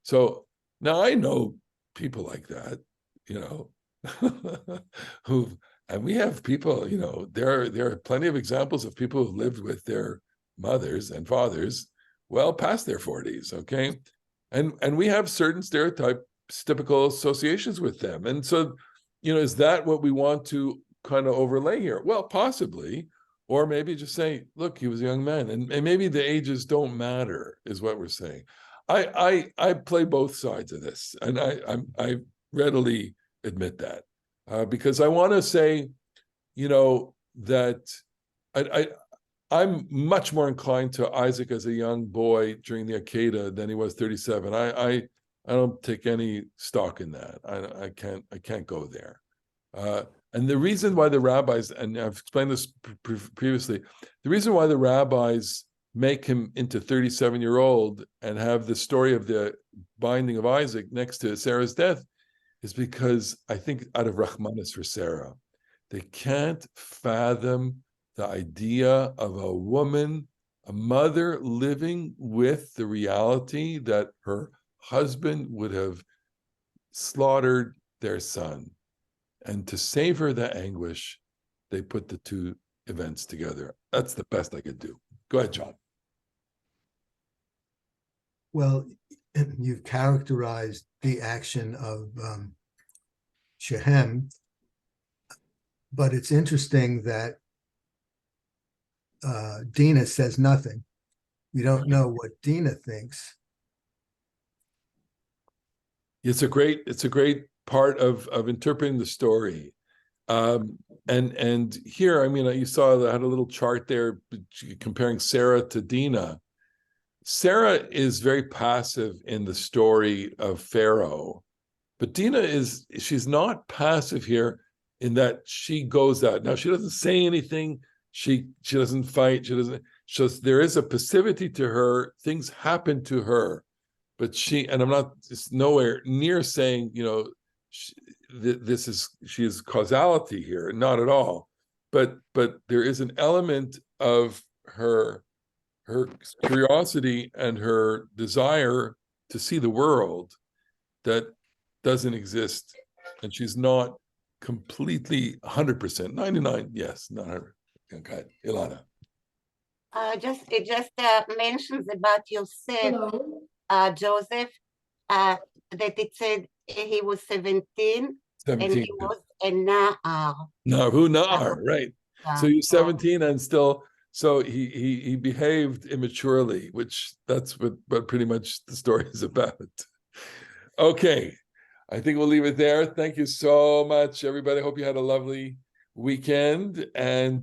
So now I know people like that, and we have people, there are plenty of examples of people who lived with their mothers and fathers well past their 40s, okay? And we have certain typical associations with them. And so, is that what we want to kind of overlay here? Well, possibly. Or maybe just say, look, he was a young man. And maybe the ages don't matter, is what we're saying. I play both sides of this. And I readily admit that. Because I want to say, that I'm much more inclined to Isaac as a young boy during the Akedah than he was 37. I don't take any stock in that. I can't go there. And the reason why the rabbis, and I've explained this previously, the reason why the rabbis make him into 37-year-old and have the story of the binding of Isaac next to Sarah's death is because I think out of Rahmanis for Sarah, they can't fathom the idea of a woman, a mother living with the reality that her husband would have slaughtered their son. And to save her that anguish, they put the two events together. That's the best I could do. Go ahead, John. Well, you've characterized the action of Shechem, but it's interesting that Dinah says nothing. You don't know what Dinah thinks. It's a great part of interpreting the story. And here, I mean, you saw I had a little chart there comparing Sarah to Dinah. Sarah is very passive in the story of Pharaoh, but Dinah she's not passive here in that she goes out. Now, she doesn't say anything. She doesn't fight. There is a passivity to her. Things happen to her, but and I'm not, it's nowhere near saying, she is causality here, not at all. But there is an element of her curiosity and her desire to see the world that doesn't exist, and she's not completely 100%, 99, yes, not 100. Okay, Ilana. It just mentions about Yosef, Joseph, that it said he was 17. And he was a Na'ar. Right. So he's 17 and still, so he behaved immaturely, which that's what pretty much the story is about. Okay, I think we'll leave it there. Thank you so much, everybody. Hope you had a lovely weekend, and